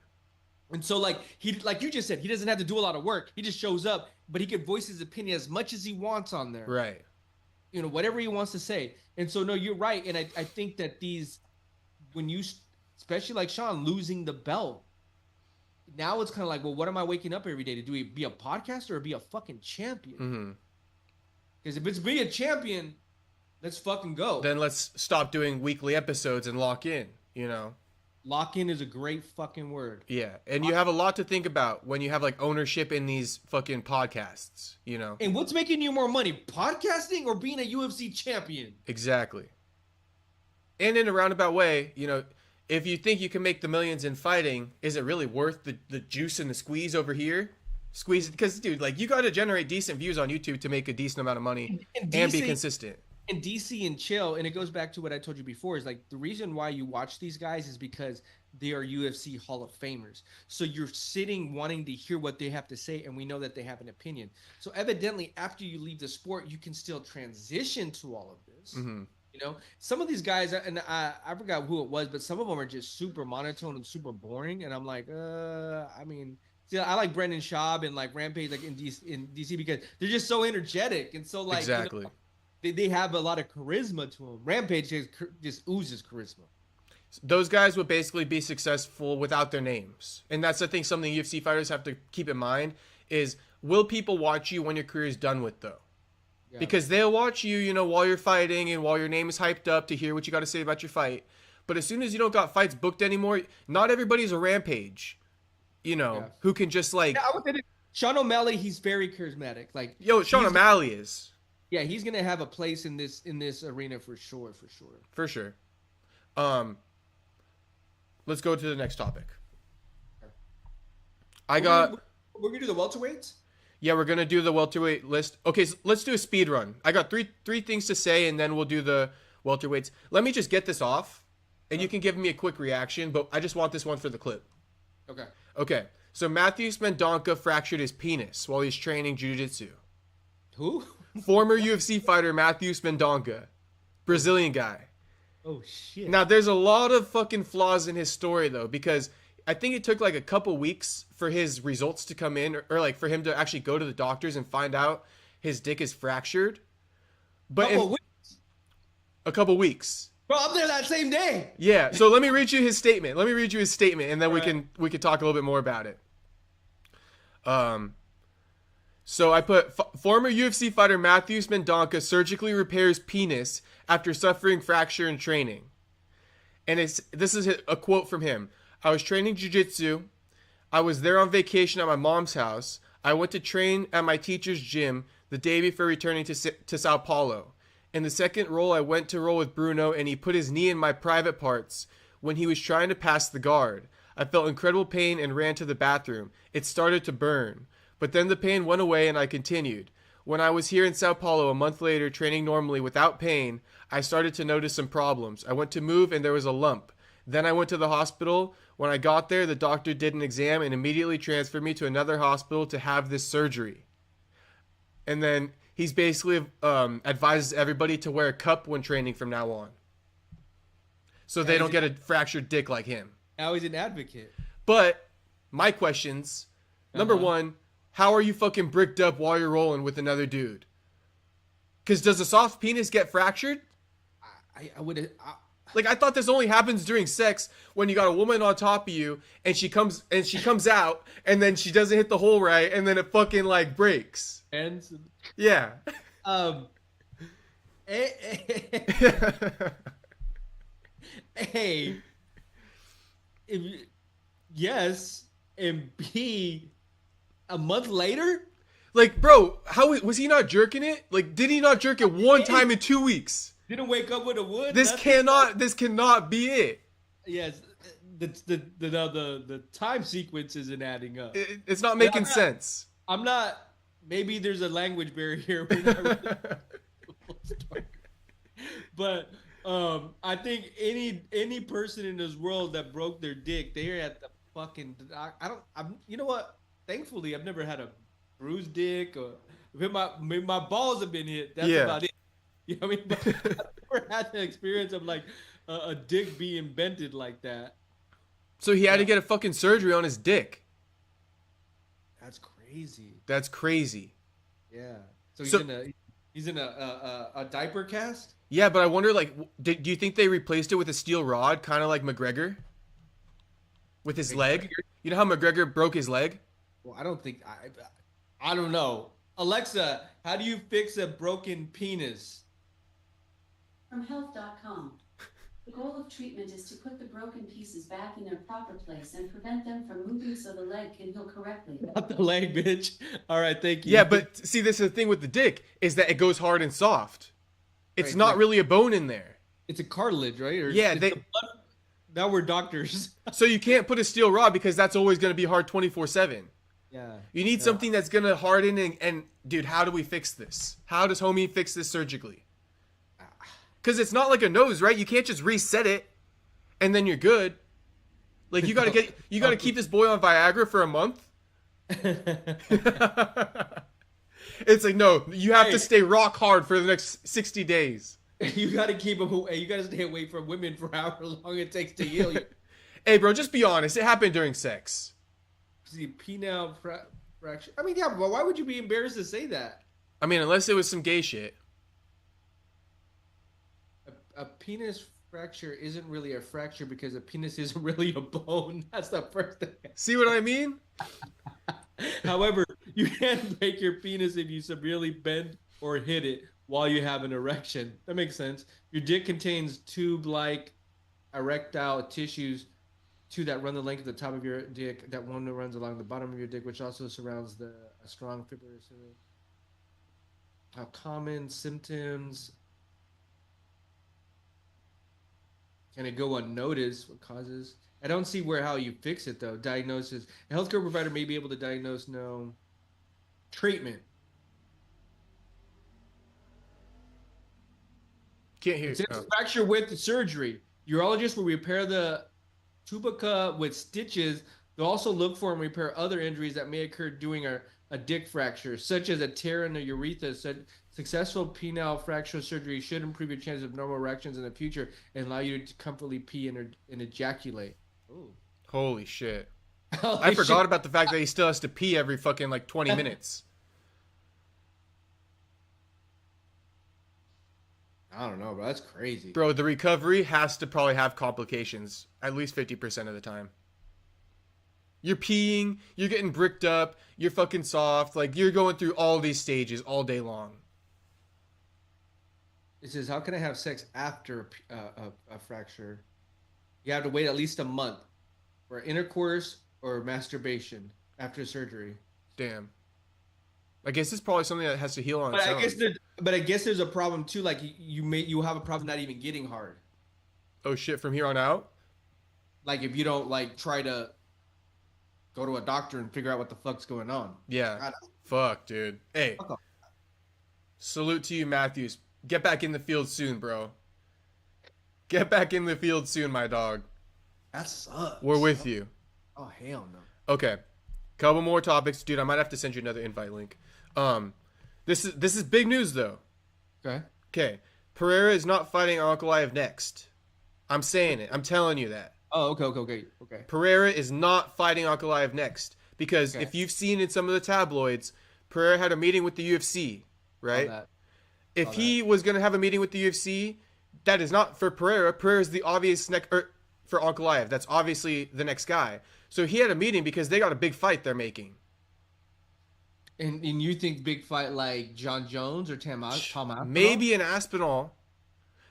And so like like you just said, he doesn't have to do a lot of work. He just shows up, but he can voice his opinion as much as he wants on there. Right. Whatever he wants to say. And so no, you're right. And I think that when you, especially like Sean, losing the belt, now it's kind of like, well, what am I waking up every day to do? Be a podcaster or be a fucking champion? Because if it's be a champion, let's fucking go. Then let's stop doing weekly episodes and lock in, Lock in is a great fucking word. Yeah, and you have a lot to think about when you have like ownership in these fucking podcasts, And what's making you more money, podcasting or being a UFC champion? Exactly. And in a roundabout way, if you think you can make the millions in fighting, is it really worth the juice and the squeeze over here? Squeeze it, because dude, like you got to generate decent views on YouTube to make a decent amount of money and be consistent. And DC and chill, and it goes back to what I told you before, is like the reason why you watch these guys is because they are UFC Hall of Famers. So you're sitting wanting to hear what they have to say, and we know that they have an opinion. So evidently, after you leave the sport, you can still transition to all of this. Mm-hmm. Some of these guys, and I forgot who it was, but some of them are just super monotone and super boring. And I'm like, I like Brendan Schaub and like Rampage, like in DC because they're just so energetic and so like exactly. They have a lot of charisma to them. Rampage just oozes charisma. Those guys would basically be successful without their names. And that's, I think, something UFC fighters have to keep in mind is, will people watch you when your career is done with, though? Yeah. Because they'll watch you, while you're fighting and while your name is hyped up to hear what you got to say about your fight. But as soon as you don't got fights booked anymore, not everybody's a Rampage, who can just like... Yeah, I would say Sean O'Malley, he's very charismatic. Like, Sean O'Malley is... Yeah, he's gonna have a place in this arena for sure. For sure. Let's go to the next topic. We're gonna do the welterweights. Yeah, we're gonna do the welterweight list. Okay, so let's do a speed run. I got three things to say, and then we'll do the welterweights. Let me just get this off, and you can give me a quick reaction. But I just want this one for the clip. Okay. So Matheus Mendonca fractured his penis while he's training jiu-jitsu. Who? Former UFC fighter Matheus Mendonca, Brazilian guy. Oh shit. Now there's a lot of fucking flaws in his story though, because I think it took like a couple weeks for his results to come in, or like for him to actually go to the doctors and find out his dick is fractured. But in a couple weeks. Bro, I'm there that same day. Yeah. So let me read you his statement. And then we can talk a little bit more about it. So I put former UFC fighter Matheus Mendonca surgically repairs penis after suffering fracture in training. And this is a quote from him. I was training jiu-jitsu. I was there on vacation at my mom's house. I went to train at my teacher's gym the day before returning to Sao Paulo. In the second roll, I went to roll with Bruno, and he put his knee in my private parts when he was trying to pass the guard. I felt incredible pain and ran to the bathroom. It started to burn. But then the pain went away and I continued. When I was here in Sao Paulo a month later, training normally without pain, I started to notice some problems. I went to move and there was a lump. Then I went to the hospital. When I got there, the doctor did an exam and immediately transferred me to another hospital to have this surgery. And then he's basically advises everybody to wear a cup when training from now on, so they don't get a fractured dick like him. Now he's an advocate. But my questions, number one, how are you fucking bricked up while you're rolling with another dude? Because does a soft penis get fractured? I would. Like, I thought this only happens during sex when you got a woman on top of you and she comes out and then she doesn't hit the hole right and then it fucking like breaks. Ends. Yeah. A. Yes, and B. A month later. Like, bro, how was he not jerking it? Like, did he not jerk it one time in 2 weeks? Didn't wake up with a wood. This cannot be it. Yes, the time sequence isn't adding up. It's not making sense. I'm not. Maybe there's a language barrier. But I think any person in this world that broke their dick, they're at the fucking. You know what? Thankfully, I've never had a bruised dick or my balls have been hit. That's about it. You know what I mean? But I've never had the experience of like a dick being bented like that. So he had to get a fucking surgery on his dick. That's crazy. That's crazy. Yeah. So he's in a diaper cast? Yeah, but I wonder, like, do you think they replaced it with a steel rod, kind of like McGregor? With his leg? You know how McGregor broke his leg? Well, I don't think I don't know. Alexa, how do you fix a broken penis? From health.com. The goal of treatment is to put the broken pieces back in their proper place and prevent them from moving so the leg can heal correctly. Not the leg, bitch. All right, thank you. Yeah, but see, this is the thing with the dick, is that it goes hard and soft. It's not really a bone in there. It's a cartilage, right? Or yeah, now we're doctors. So you can't put a steel rod because that's always going to be hard 24/7. Yeah. You need something that's going to harden and dude, how do we fix this? How does homie fix this surgically? Because it's not like a nose, right? You can't just reset it and then you're good. Like you got to keep this boy on Viagra for a month. It's like, no, you have to stay rock hard for the next 60 days. You got to keep him away. You got to stay away from women for however long it takes to heal you. Hey, bro, just be honest. It happened during sex. See, penile fracture. I mean, yeah, but why would you be embarrassed to say that? I mean, unless it was some gay shit. A penis fracture isn't really a fracture because a penis isn't really a bone. That's the first thing. See what I mean? However, you can break your penis if you severely bend or hit it while you have an erection. That makes sense. Your dick contains tube-like erectile tissues that run the length of the top of your dick. That one that runs along the bottom of your dick, which also surrounds a strong fibrous. How common symptoms? Can it go unnoticed? What causes? I don't see how you fix it though. Diagnosis. A healthcare provider may be able to diagnose treatment. Can't hear. It's a fracture with surgery. Urologist will repair the tuberca with stitches. They'll also look for and repair other injuries that may occur during a dick fracture, such as a tear in the urethra. Successful penile fracture surgery should improve your chances of normal erections in the future and allow you to comfortably pee and ejaculate. Ooh. Holy shit. Holy I forgot shit. about the fact that he still has to pee every fucking like 20 minutes. I don't know, bro. That's crazy. Bro, the recovery has to probably have complications at least 50% of the time. You're peeing, you're getting bricked up, you're fucking soft, like you're going through all these stages all day long. It says, how can I have sex after a fracture? You have to wait at least a month for intercourse or masturbation after surgery. Damn. I guess it's probably something that has to heal on its own. But I guess there's a problem too. Like you have a problem not even getting hard. Oh shit, from here on out? Like if you don't like try to go to a doctor and figure out what the fuck's going on. Yeah. Fuck, dude. Hey. Salute to you, Matthews. Get back in the field soon, bro. Get back in the field soon, my dog. That sucks. We're with you. Oh hell no. Okay. Couple more topics. Dude, I might have to send you another invite link. This is big news though. Okay. Okay. Pereira is not fighting Ankalaev next. I'm saying it. I'm telling you that. Oh, okay. Pereira is not fighting Ankalaev next. Because if you've seen in some of the tabloids, Pereira had a meeting with the UFC, right? If he was going to have a meeting with the UFC, that is not for Pereira. Pereira is the obvious for Ankalaev. That's obviously the next guy. So he had a meeting because they got a big fight they're making. And you think big fight like John Jones or Tom Aspinall? Maybe an Aspinall.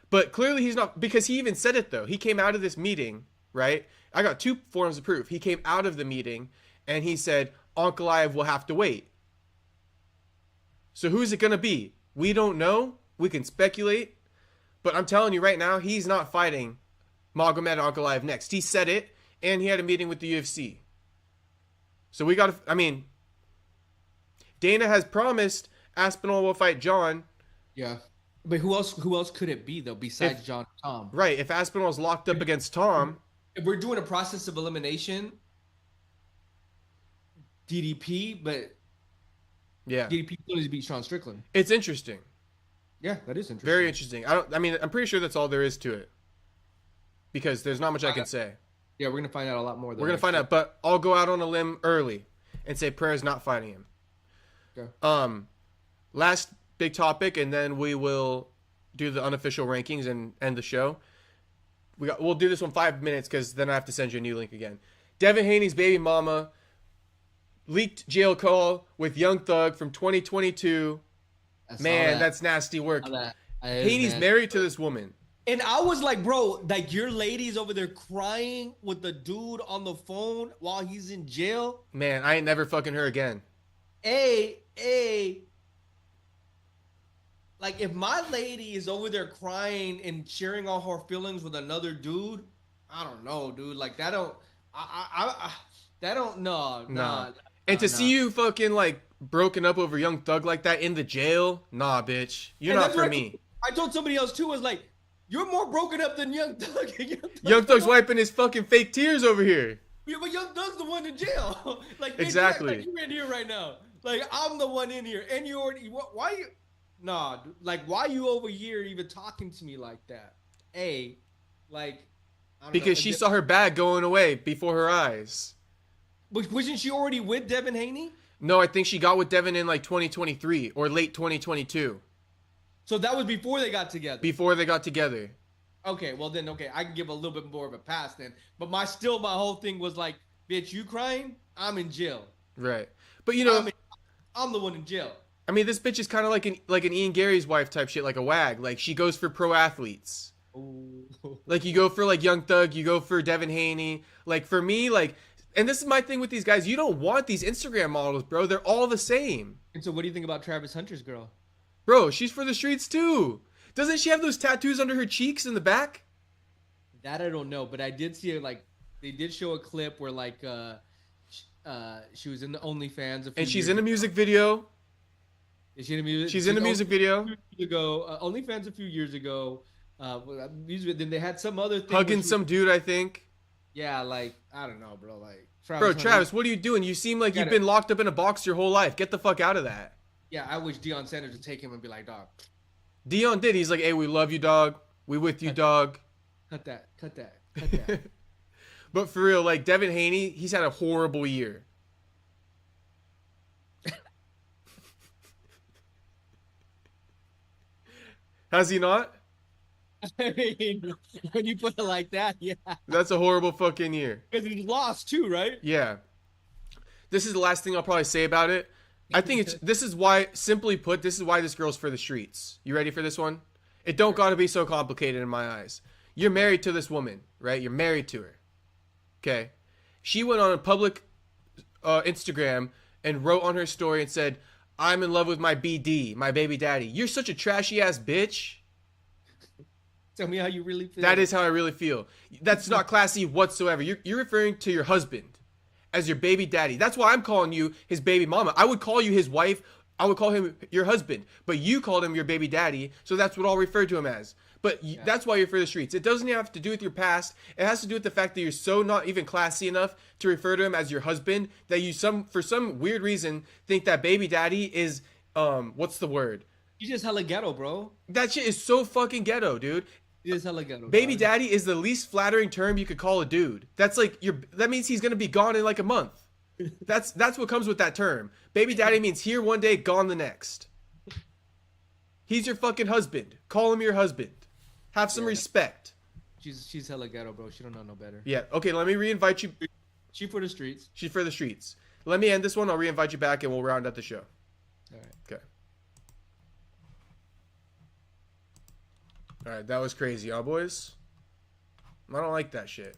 But clearly he's not, because he even said it though. He came out of this meeting, right? I got 2 forms of proof. He came out of the meeting and he said Ankalaev will have to wait. So who's it going to be? We don't know. We can speculate. But I'm telling you right now, he's not fighting Magomed Ankalaev next. He said it, and he had a meeting with the UFC. So we got to, I mean, Dana has promised Aspinall will fight John. Yeah. But who else could it be, though, besides John and Tom? Right. If Aspinall's locked up against Tom. If we're doing a process of elimination, DDP, but yeah, DDP needs to beat Sean Strickland. It's interesting. Yeah, that is interesting. Very interesting. I'm pretty sure that's all there is to it. Because there's not much I can say. Yeah, we're going to find out a lot more. We're going to find out, but I'll go out on a limb early and say Pereira's not fighting him. Okay. Last big topic, and then we will do the unofficial rankings and end the show. We'll do this one 5 minutes because then I have to send you a new link again. Devin Haney's baby mama leaked jail call with Young Thug from 2022. Man, that's nasty work. Haney's married to this woman. And I was like, bro, like your lady's over there crying with the dude on the phone while he's in jail. Man, I ain't never fucking her again. Like if my lady is over there crying and sharing all her feelings with another dude, I don't know, dude. Like that don't, nah. And to see you fucking like broken up over Young Thug like that in the jail, nah, bitch, you're not for me. I told somebody else too, was like, you're more broken up than Young Thug. Young Thug's wiping his fucking fake tears over here. Yeah, but Young Thug's the one in jail. Like exactly. Like, you're in here right now. Like I'm the one in here, and you already. Why you? Nah, like why you over here even talking to me like that? Because she saw her bag going away before her eyes. Wasn't she already with Devin Haney? No, I think she got with Devin in like 2023 or late 2022. So that was before they got together. Before they got together. Okay, well then, I can give a little bit more of a pass then. But my whole thing was like, bitch, you crying? I'm in jail. Right. But you know, I'm the one in jail. I mean, this bitch is kind of like an Ian Gary's wife type shit, like a wag. Like she goes for pro athletes. Ooh. Like you go for like Young Thug, you go for Devin Haney. Like for me, like, and this is my thing with these guys. You don't want these Instagram models, bro. They're all the same. And so what do you think about Travis Hunter's girl? Bro, she's for the streets too. Doesn't she have those tattoos under her cheeks in the back? That I don't know, but I did see like they did show a clip where like she was in the OnlyFans and she's in a music video. Is she in a music? She's in a music video. OnlyFans a few years ago. Then they had some other thing hugging some dude, I think. Yeah, like I don't know, bro. Like Travis, what are you doing? You seem like you've been locked up in a box your whole life. Get the fuck out of that. Yeah, I wish Deion Sanders would take him and be like, dog. Deion did. He's like, hey, we love you, dog. We with you, dog. Cut that. But for real, like Devin Haney, he's had a horrible year. Has he not? I mean, when you put it like that, yeah. That's a horrible fucking year. Because he lost too, right? Yeah. This is the last thing I'll probably say about it. I think this is why, simply put, this is why this girl's for the streets. You ready for this one? It don't gotta be so complicated in my eyes. You're married to this woman, right? You're married to her. Okay. She went on a public Instagram and wrote on her story and said, I'm in love with my BD, my baby daddy. You're such a trashy ass bitch. Tell me how you really feel. That is how I really feel. That's not classy whatsoever. You're referring to your husband as your baby daddy. That's why I'm calling you his baby mama. I would call you his wife. I would call him your husband. But you called him your baby daddy, so that's what I'll refer to him as. But that's why you're for the streets. It doesn't have to do with your past. It has to do with the fact that you're so not even classy enough to refer to him as your husband that you for some weird reason think that baby daddy is what's the word? You just hella ghetto, bro. That shit is so fucking ghetto, dude. You just hella ghetto. Baby bro. daddy is the least flattering term you could call a dude. That's like that means he's gonna be gone in like a month. That's what comes with that term. Baby daddy means here one day, gone the next. He's your fucking husband. Call him your husband. Have some respect. She's hella ghetto, bro. She don't know no better. Yeah. Okay. Let me reinvite you. She for the streets. She's for the streets. Let me end this one. I'll reinvite you back, and we'll round out the show. All right. Okay. All right. That was crazy, huh, boys? I don't like that shit.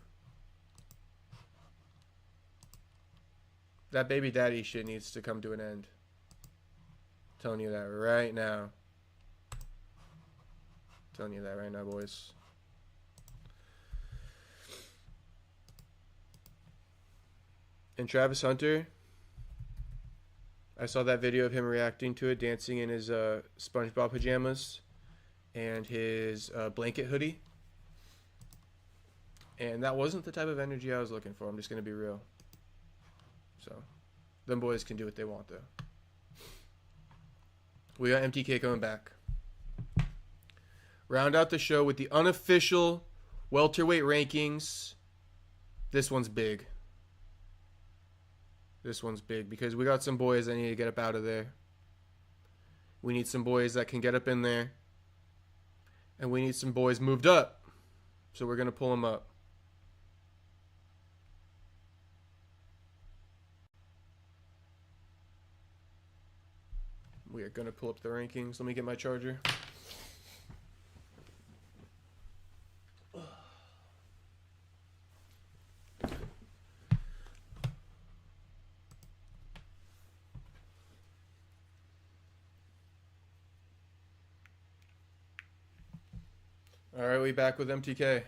That baby daddy shit needs to come to an end. I'm telling you that right now. I'm telling you that right now, boys. And Travis Hunter, I saw that video of him reacting to it, dancing in his SpongeBob pajamas and his blanket hoodie. And that wasn't the type of energy I was looking for. I'm just going to be real. So, them boys can do what they want, though. We got MTK coming back. Round out the show with the unofficial welterweight rankings. This one's big. This one's big because we got some boys that need to get up out of there. We need some boys that can get up in there. And we need some boys moved up. So we're going to pull them up. We are going to pull up the rankings. Let me get my charger. All right, we back with MTK.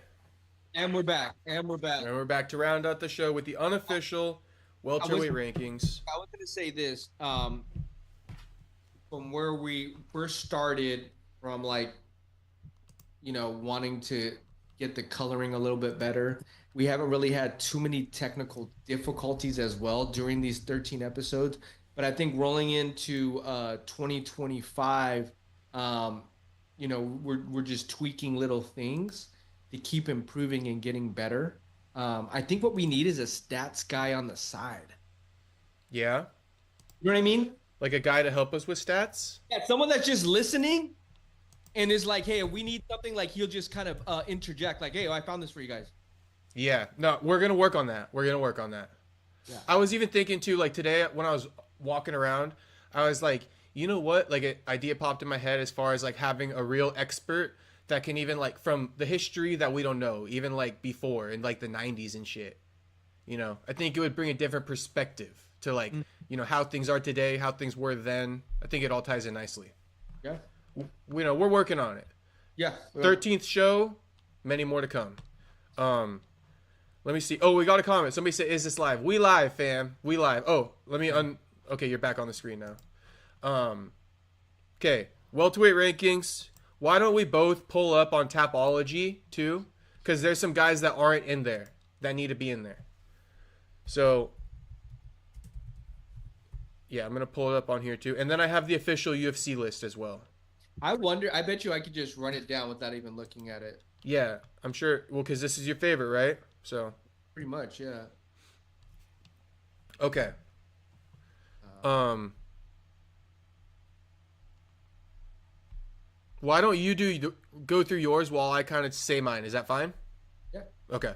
And we're back. And we're back. And we're back to round out the show with the unofficial welterweight rankings. I was going to say this. From where we first started, from like, wanting to get the coloring a little bit better, we haven't really had too many technical difficulties as well during these 13 episodes. But I think rolling into 2025, we're just tweaking little things to keep improving and getting better. I think what we need is a stats guy on the side. Yeah. You know what I mean? Like a guy to help us with stats? Yeah, someone that's just listening and is like, hey, we need something, like he'll just kind of interject, like, hey, I found this for you guys. Yeah. No, we're going to work on that. Yeah. I was even thinking too, like today when I was walking around, I was like, you know what? Like an idea popped in my head as far as like having a real expert that can even like from the history that we don't know, even like before in like the 90s and shit. I think it would bring a different perspective to like, how things are today, how things were then. I think it all ties in nicely. Yeah. We're working on it. Yeah. 13th show, many more to come. Let me see. Oh, we got a comment. Somebody said, is this live? We live, fam. We live. Oh, let me okay, you're back on the screen now. Okay. Welterweight rankings. Why don't we both pull up on Tapology too? Because there's some guys that aren't in there that need to be in there. So, yeah, I'm going to pull it up on here too. And then I have the official UFC list as well. I bet you I could just run it down without even looking at it. Yeah, I'm sure. Well, because this is your favorite, right? So. Pretty much, yeah. Okay. Why don't you go through yours while I kind of say mine? Is that fine? Yeah. Okay.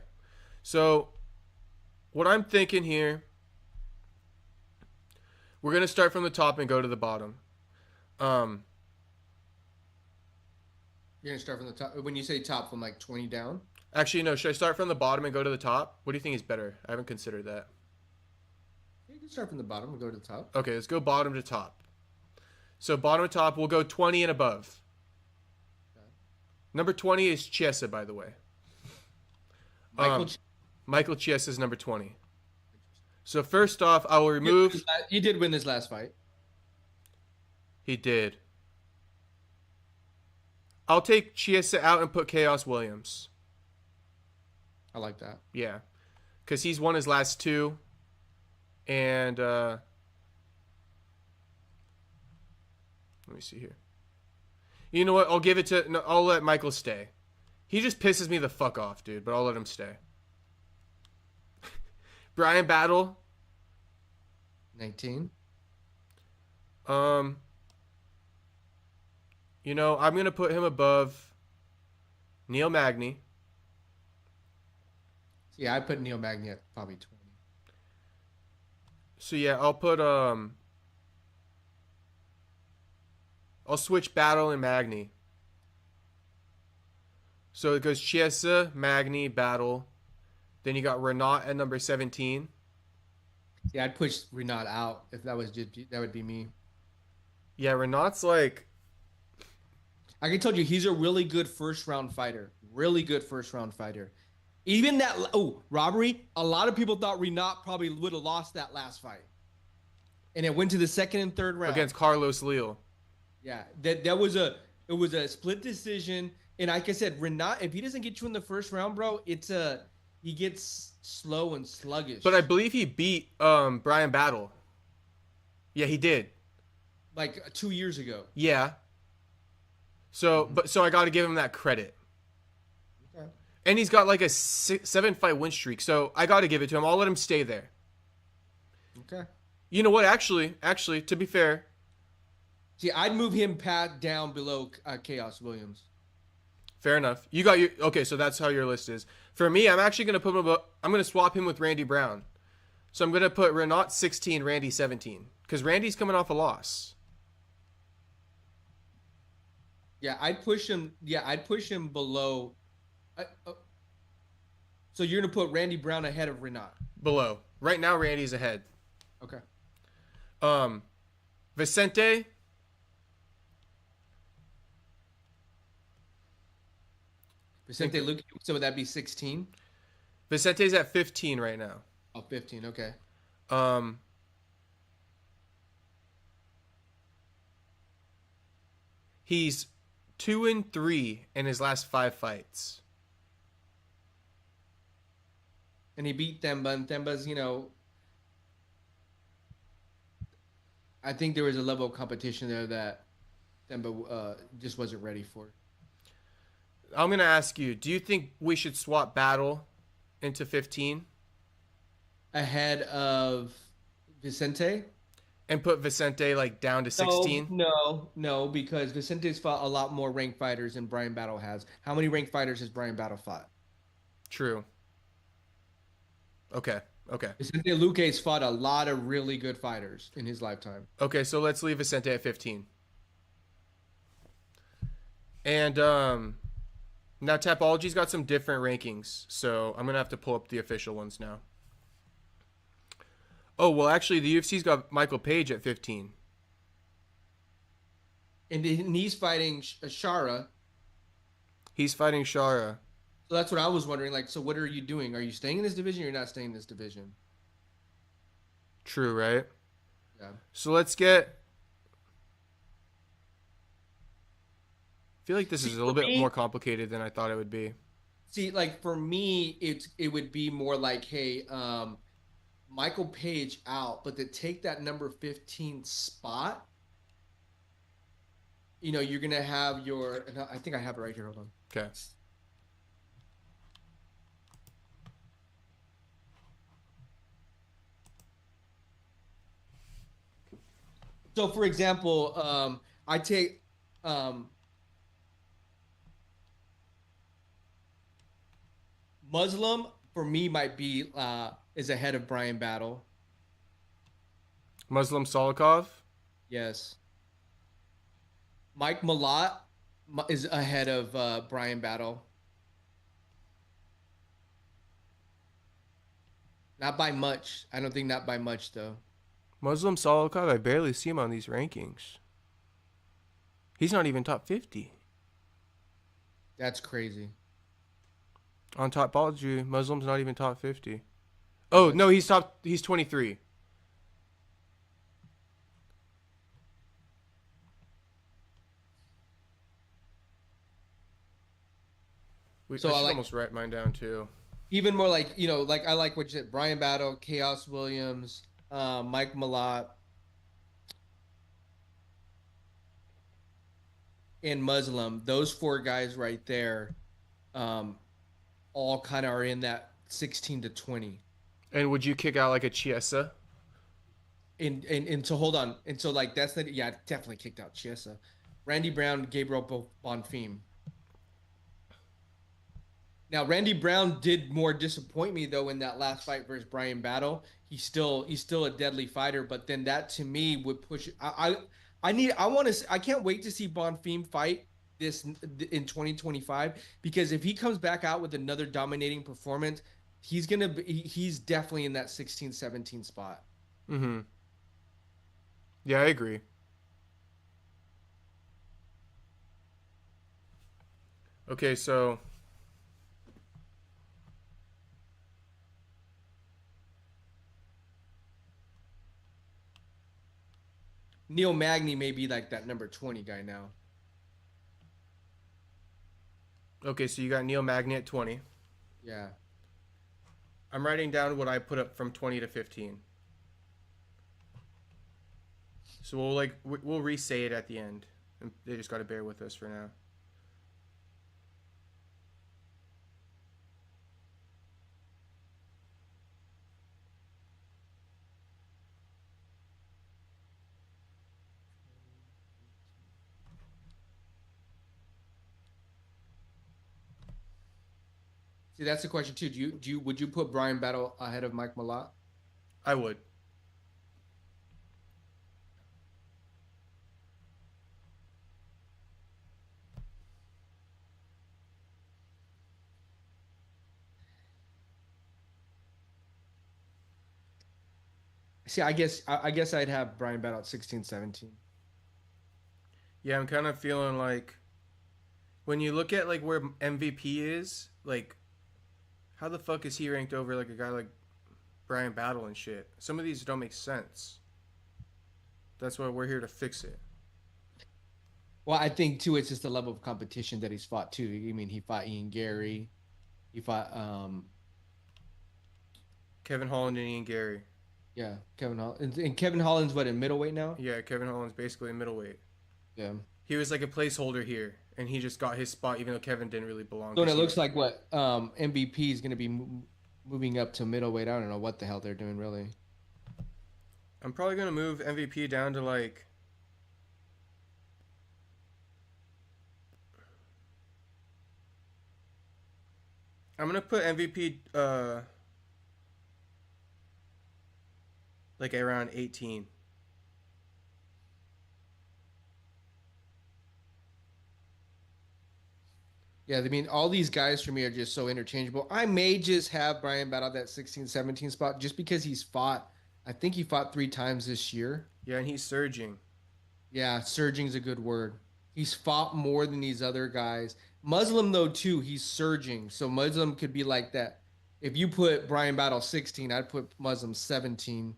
So, what I'm thinking here, we're gonna start from the top and go to the bottom. You're gonna start from the top. When you say top, from like 20 down. Actually, no. Should I start from the bottom and go to the top? What do you think is better? I haven't considered that. You can start from the bottom and go to the top. Okay, let's go bottom to top. So bottom to top, we'll go 20 and above. Okay. Number 20 is Chiesa, by the way. Michael Chiesa is number 20. So first off, I will remove... He did win this last fight. He did. I'll take Chiesa out and put Chaos Williams. I like that. Yeah. Because he's won his last two. And... let me see here. You know what? I'll give it to... No, I'll let Michael stay. He just pisses me the fuck off, dude. But I'll let him stay. Brian Battle. 19. You know, I'm going to put him above Neil Magny. Yeah, I put Neil Magny at probably 20. So yeah, I'll put I'll switch Battle and Magny. So it goes Chiesa, Magny, Battle. Then you got Renat at number 17. Yeah, I'd push Renat out if that would be me. Yeah, Renat's like... I can tell you, he's a really good first round fighter. Really good first round fighter. Even that, robbery, a lot of people thought Renat probably would have lost that last fight. And it went to the second and third round. Against Carlos Leal. Yeah, it was a split decision. And like I said, Renat, if he doesn't get you in the first round, bro, he gets slow and sluggish. But I believe he beat Brian Battle. Yeah, he did. Like 2 years ago. Yeah. So I got to give him that credit. Okay. And he's got like a 7-fight win streak. So I got to give it to him. I'll let him stay there. Okay. You know what? Actually, to be fair. See, I'd move him down below Chaos Williams. Fair enough. You got your... Okay, so that's how your list is. For me, I'm actually going to put him above... I'm going to swap him with Randy Brown. So I'm going to put Renat 16, Randy 17. Because Randy's coming off a loss. Yeah, I'd push him. Yeah, I'd push him below. So you're gonna put Randy Brown ahead of Renat? Below. Right now, Randy's ahead. Okay. Vicente. Vicente Luque. So would that be 16? Vicente's at 15 right now. Oh, 15. Okay. He's 2-3 in his last 5 fights. And he beat Themba, and Themba's, I think there was a level of competition there that Themba just wasn't ready for. I'm going to ask you, do you think we should swap Battle into 15? Ahead of Vicente? And put Vicente like down to 16? No, because Vicente's fought a lot more ranked fighters than Brian Battle has. How many ranked fighters has Brian Battle fought? True. Okay. Vicente Luque's fought a lot of really good fighters in his lifetime. Okay, so let's leave Vicente at 15. And now Tapology's got some different rankings, so I'm going to have to pull up the official ones now. Oh, well, actually, the UFC's got Michael Page at 15. And he's fighting Shara. He's fighting Shara. So that's what I was wondering. Like, so what are you doing? Are you staying in this division or you're not staying in this division? True, right? Yeah. So let's get... I feel like this is a little bit more complicated than I thought it would be. See, like, for me, it would be more like, hey, Michael Page out, but to take that number 15 spot, you're going to have your... I think I have it right here. Hold on. Okay. So, for example, I take Muslim for me might be is ahead of Brian Battle. Muslim Solikov. Yes. Mike Malott is ahead of Brian Battle. Not by much. I don't think not by much though. Muslim Solikov, I barely see him on these rankings. He's not even top 50. That's crazy. On Topology, Muslim's not even top 50. Oh, no, he's 23. So I should I like, almost write mine down too. even more like, like I like what you said, Brian Battle, Chaos Williams, Mike Malott, and Muslim. Those four guys right there, all kind of are in that 16 to 20. And would you kick out like a Chiesa? And so hold on. And so like that's not, yeah, definitely kicked out Chiesa. Randy Brown, Gabriel Bonfim. Now Randy Brown did more disappoint me though in that last fight versus Brian Battle. He's still a deadly fighter, but then that to me would push. I can't wait to see Bonfim fight this in 2025 because if he comes back out with another dominating performance, he's definitely in that 16-17 spot. Mm-hmm. Yeah, I agree. Okay, so Neil Magny may be like that number 20 guy now. Okay, so you got Neil Magny at 20. Yeah. I'm writing down what I put up from 20 to 15. So we'll re-say it at the end. And they just got to bear with us for now. See, that's the question too. Would you put Brian Battle ahead of Mike Malott? I would. See, I guess I'd have Brian Battle at 16-17. Yeah, I'm kind of feeling like when you look at like where MVP is, like how the fuck is he ranked over like a guy like Brian Battle and shit? Some of these don't make sense. That's why we're here to fix it. Well, I think too, it's just the level of competition that he's fought too. I mean, he fought Ian Gary, he fought Kevin Holland and Ian Gary. yeah, Kevin Holland, and Kevin Holland's what in middleweight now? Yeah, Kevin Holland's basically a middleweight. Yeah. He was like a placeholder here, and he just got his spot, even though Kevin didn't really belong. So it looks like what MVP is going to be moving up to middleweight. I don't know what the hell they're doing really. I'm probably gonna move MVP down to like. I'm gonna put MVP like around 18. Yeah, I mean, all these guys for me are just so interchangeable. I may just have Brian Battle that 16-17 spot just because I think he fought 3 times this year. Yeah, and he's surging. Yeah, surging's a good word. He's fought more than these other guys. Muslim, though, too, he's surging. So Muslim could be like that. If you put Brian Battle 16, I'd put Muslim 17.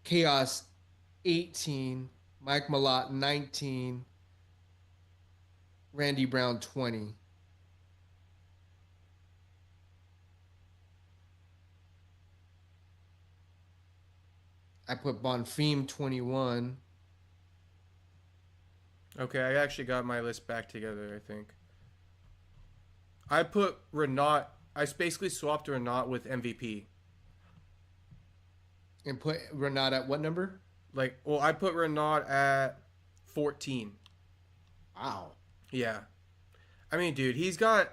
Chaos 18. Mike Malott 19. Randy Brown 20. I put Bonfim 21. Okay, I actually got my list back together, I think. I put Renat. I basically swapped Renat with MVP. And put Renat at what number? Like, well, I put Renaud at 14. Wow. Yeah. I mean, dude, he's got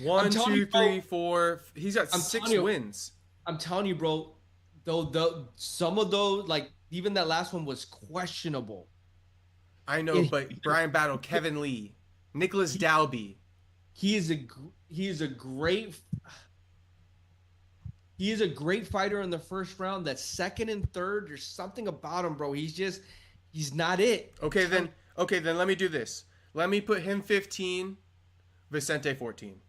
one, telling two, you, bro, three, four. He's got I'm 6 telling you. wins. I'm telling you, bro. Though some of those, like even that last one was questionable. I know, but Brian Battle, Kevin Lee, Nicholas Dalby. He is a great fighter in the first round. That second and third, there's something about him, bro. He's not it. Okay, then let me do this. Let me put him 15, Vicente 14.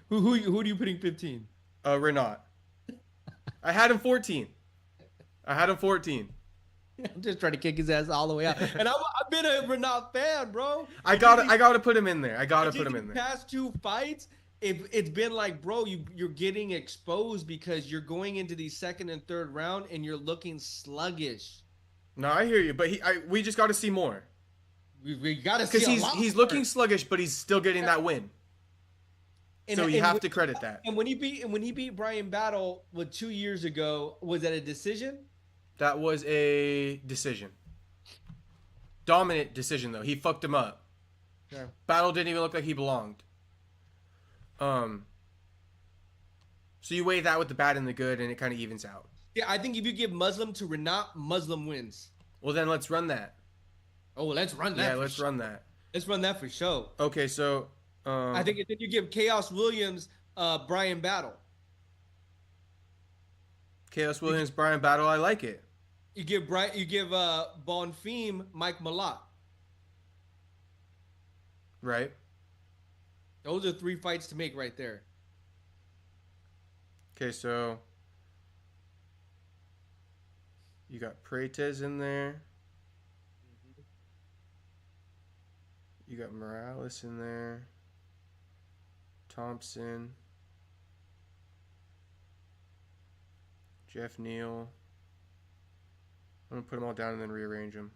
Who are you putting 15? Renaud. I had him 14. I'm just trying to kick his ass all the way out. And I've been a Renaud fan, bro. I gotta put him in there. I gotta put him in there. Past 2 fights, it's been like, bro, you're getting exposed because you're going into the second and third round and you're looking sluggish. No, I hear you, but we just got to see more. We got to see because he's looking sluggish, but he's still getting that win. So you have to credit that. And when he beat Brian Battle 2 years ago, was that a decision? That was a decision. Dominant decision though. He fucked him up. Yeah. Battle didn't even look like he belonged. So you weigh that with the bad and the good, and it kind of evens out. Yeah, I think if you give Muslim to Renaud, Muslim wins. Well, then let's run that. Oh, let's run that. Yeah, let's run that. Let's run that for sure. Okay, so I think if you give Chaos Williams, Brian Battle. Chaos Williams, Brian Battle, I like it. You give Bonfim, Mike Malott. Right. Those are 3 fights to make right there. Okay, so you got Prates in there. You got Morales in there. Thompson. Jeff Neal. I'm going to put them all down and then rearrange them.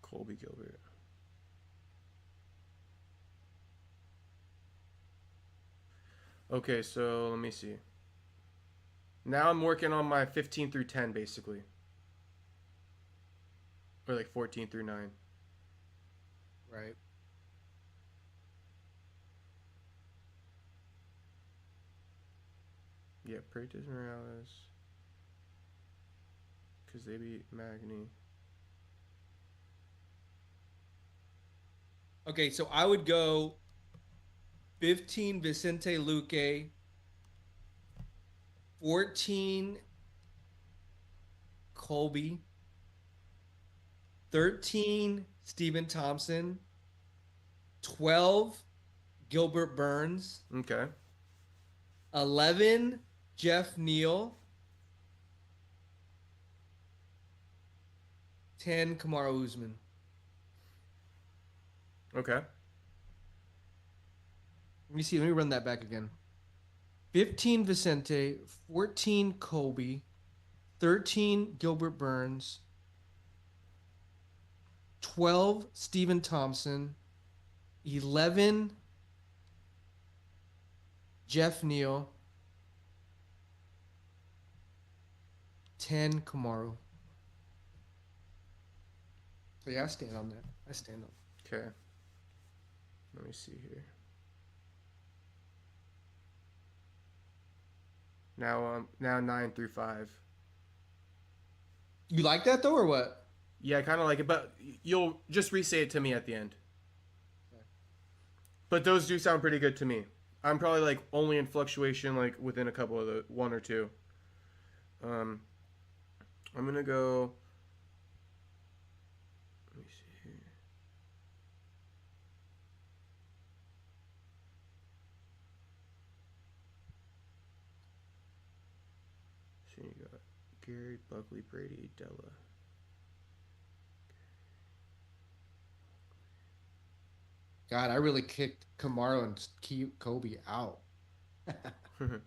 Colby Gilbert. Okay, so let me see. Now I'm working on my 15 through 10, basically. Or like 14 through 9. Right. Yeah, Prates Morales. Because they beat Magny. Okay, so I would go 15 Vicente Luque, 14 Colby, 13 Stephen Thompson, 12 Gilbert Burns, Okay. 11 Jeff Neal, 10 Kamaru Usman. Okay. Let me run that back again. 15 Vicente, 14 Colby, 13 Gilbert Burns, 12 Stephen Thompson, 11 Jeff Neal, 10 Kamaru. So yeah, I stand on that. Okay. Let me see here. Now 9 through 5. You like that though, or what? Yeah, I kind of like it, but you'll just re-say it to me at the end. Okay. But those do sound pretty good to me. I'm probably like only in fluctuation like within a couple of the 1 or 2. I'm gonna go. Let me see here. So you got Gary, Buckley, Brady, Della. God, I really kicked Kamaru and Kobe out. Ooh.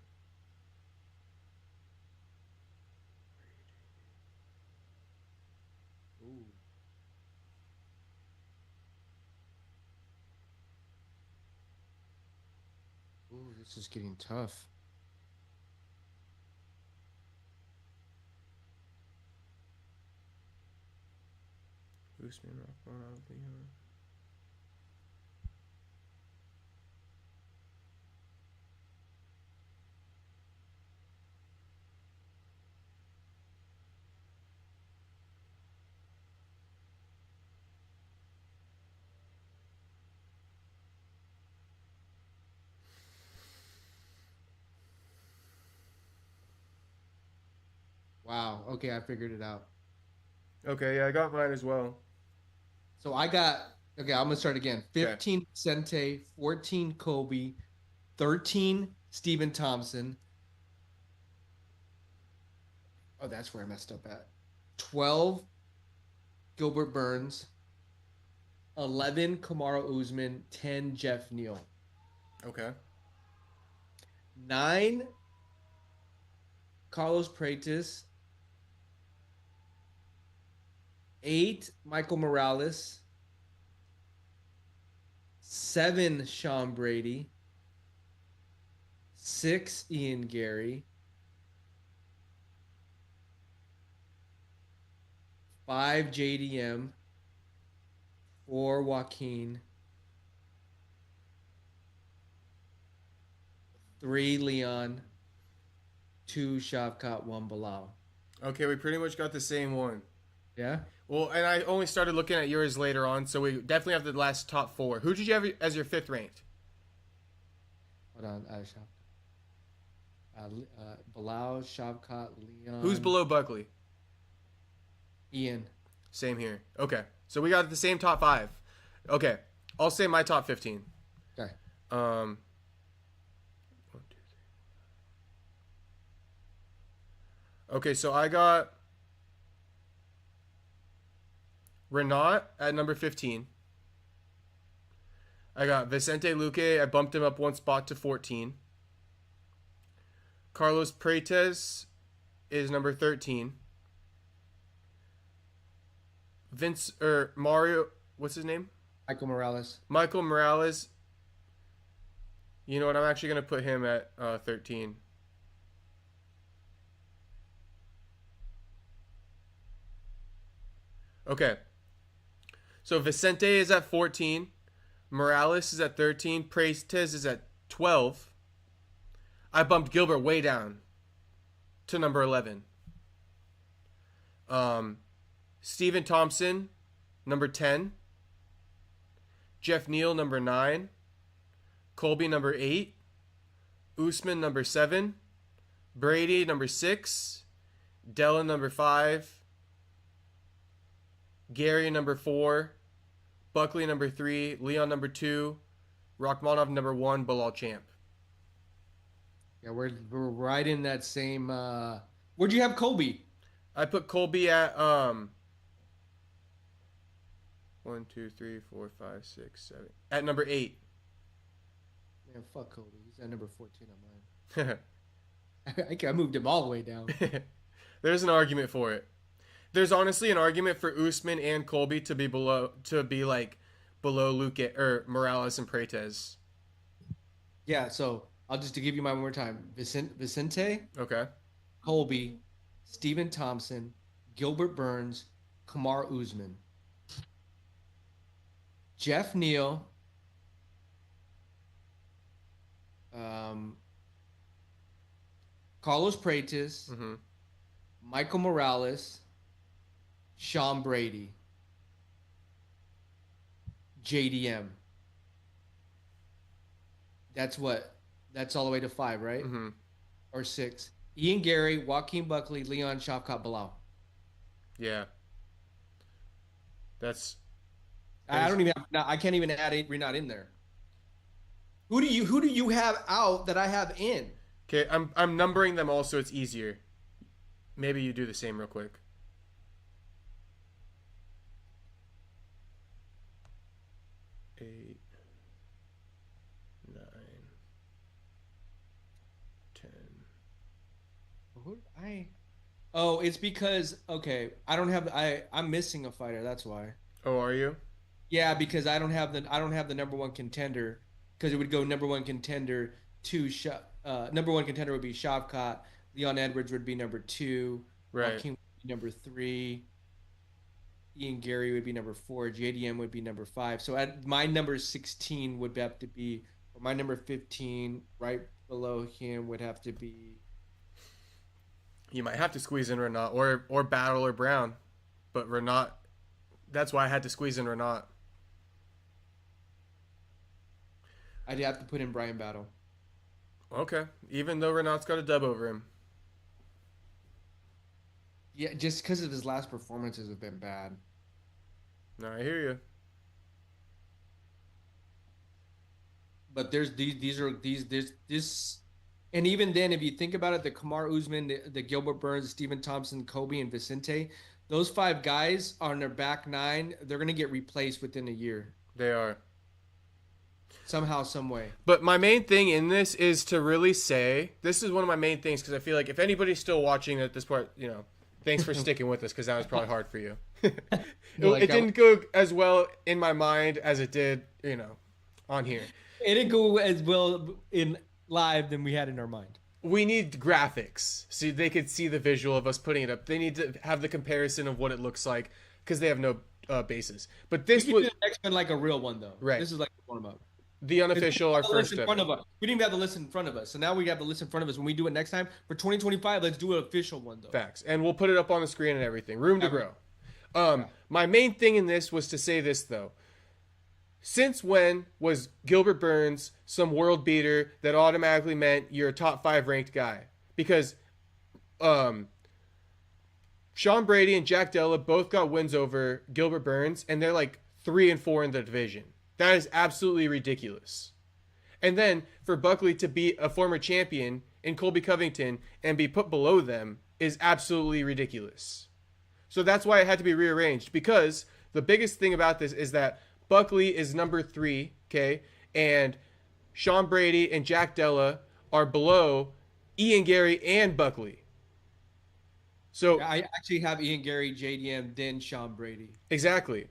Ooh, This is getting tough. Usman, Rockman, Leon. Wow. Okay, I figured it out. Okay, yeah, I got mine as well. So I got, okay, I'm going to start again. 15 Vicente, 14 Kobe, 13 Stephen Thompson. Oh, that's where I messed up at. 12 Gilbert Burns, 11 Kamaru Usman, 10 Jeff Neal. Okay. 9 Carlos Pratis, 8 Michael Morales, 7 Sean Brady, 6 Ian Gary, 5 JDM, 4 Joaquin, 3 Leon, 2 Shavkat, 1 Bilal. Okay, we pretty much got the same one. Yeah? Well, and I only started looking at yours later on, so we definitely have the last top 4. Who did you have as your 5th ranked? Hold on. Bilal, Shavkat, Leon. Who's below Buckley? Ian. Same here. Okay, so we got the same top 5. Okay, I'll say my top 15. Okay. 1, 2, 3. Okay, so I got Renat at number 15. I got Vicente Luque. I bumped him up 1 spot to 14. Carlos Prates is number 13. Mario, what's his name? Michael Morales. Michael Morales. You know what? I'm actually going to put him at 13. Okay. So Vicente is at 14. Morales is at 13. Prates is at 12. I bumped Gilbert way down to number 11. Stephen Thompson, number 10. Jeff Neal, number 9. Colby, number 8. Usman, number 7. Brady, number 6. Della, number 5. Gary, number 4. Buckley, number 3. Leon, number 2. Rachmanov, number 1. Bilal champ. Yeah, we're right in that same. Where'd you have Colby? I put Colby at 1, 2, 3, 4, 5, 6, 7. At number 8. Man, fuck Colby. He's at number 14 on mine. I moved him all the way down. There's an argument for it. There's honestly an argument for Usman and Colby to be below Luke or Morales and Prates. Yeah, so I'll just to give you mine one more time. Vicente, Okay. Colby, Stephen Thompson, Gilbert Burns, Kamaru Usman, Jeff Neal, Carlos Prates, Mm-hmm. Michael Morales, Sean Brady, JDM. That's all the way to 5, right? Mm-hmm. Or 6. Ian Gary, Joaquin Buckley, Leon Shavkat, Bilal. Yeah. That's. I don't even. I can't even add Renat in there. Who do you have out that I have in? Okay, I'm numbering them all so it's easier. Maybe you do the same real quick. 8, 9, 10. Who did I? Oh, it's because I don't have I'm missing a fighter. That's why. Oh, are you? Yeah, because I don't have the number 1 contender, because it would go number 1 contender, number 1 contender would be Shavkat. Leon Edwards would be number 2. Right. Joaquin would be number 3. Ian Gary would be number 4. JDM would be number 5. So at my number 16 would have to be, or my number 15, right below him would have to be. You might have to squeeze in Renat or Battle or Brown, but Renat. That's why I had to squeeze in Renat. I'd have to put in Brian Battle. Okay, even though Renat's got a dub over him. Yeah, just because of his last performances have been bad. No, I hear you. But there's and even then, if you think about it, the Kamaru Usman, the Gilbert Burns, Stephen Thompson, Kobe, and Vicente, those 5 guys on their back 9, they're gonna get replaced within a year. They are. Somehow, some way. But my main thing in this is to really say, this is one of my main things, because I feel like if anybody's still watching at this part, you know, thanks for sticking with us, because that was probably hard for you. it didn't go as well in my mind as it did, you know, on here. It didn't go as well in live than we had in our mind. We need graphics so they could see the visual of us putting it up. They need to have the comparison of what it looks like, because they have no basis. But this was the next one like a real one, though. Right. This is like a warm up. The unofficial, our first in front of us. We didn't even have the list in front of us, so now we have the list in front of us. When we do it next time for 2025, let's do an official one though. Facts, and we'll put it up on the screen and everything. Room to grow. My main thing in this was to say this though. Since when was Gilbert Burns some world beater that automatically meant you're a top 5 ranked guy? Because Sean Brady and Jack Della both got wins over Gilbert Burns, and they're like 3 and 4 in the division. That is absolutely ridiculous. And then for Buckley to be a former champion in Colby Covington and be put below them is absolutely ridiculous. So that's why it had to be rearranged, because the biggest thing about this is that Buckley is number 3, okay, and Sean Brady and Jack Della are below Ian Gary and Buckley. So I actually have Ian Gary, JDM, then Sean Brady. Exactly.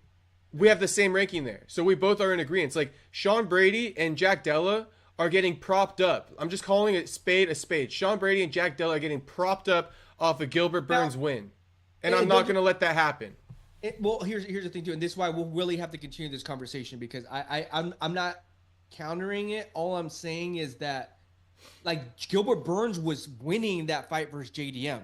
We have the same ranking there. So we both are in agreement. It's like Sean Brady and Jack Della are getting propped up. I'm just calling it spade a spade. Sean Brady and Jack Della are getting propped up off a Gilbert Burns win. And I'm not going to let that happen. Well, here's the thing too, and this is why we'll really have to continue this conversation, because I'm not countering it. All I'm saying is that like Gilbert Burns was winning that fight versus JDM.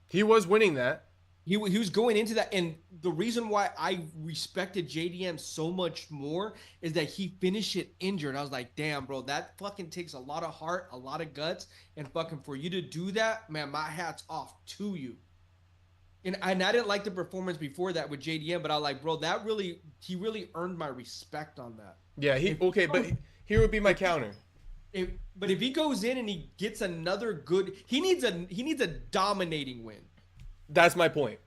He was winning that. He was going into that, and the reason why I respected JDM so much more is that he finished it injured. I was like, damn, bro, that fucking takes a lot of heart, a lot of guts, and fucking for you to do that, man, my hat's off to you. And I didn't like the performance before that with JDM, but I was like, bro, he really earned my respect on that. Yeah, but here would be my counter. But if he goes in and he gets another good, he needs a dominating win. That's my point.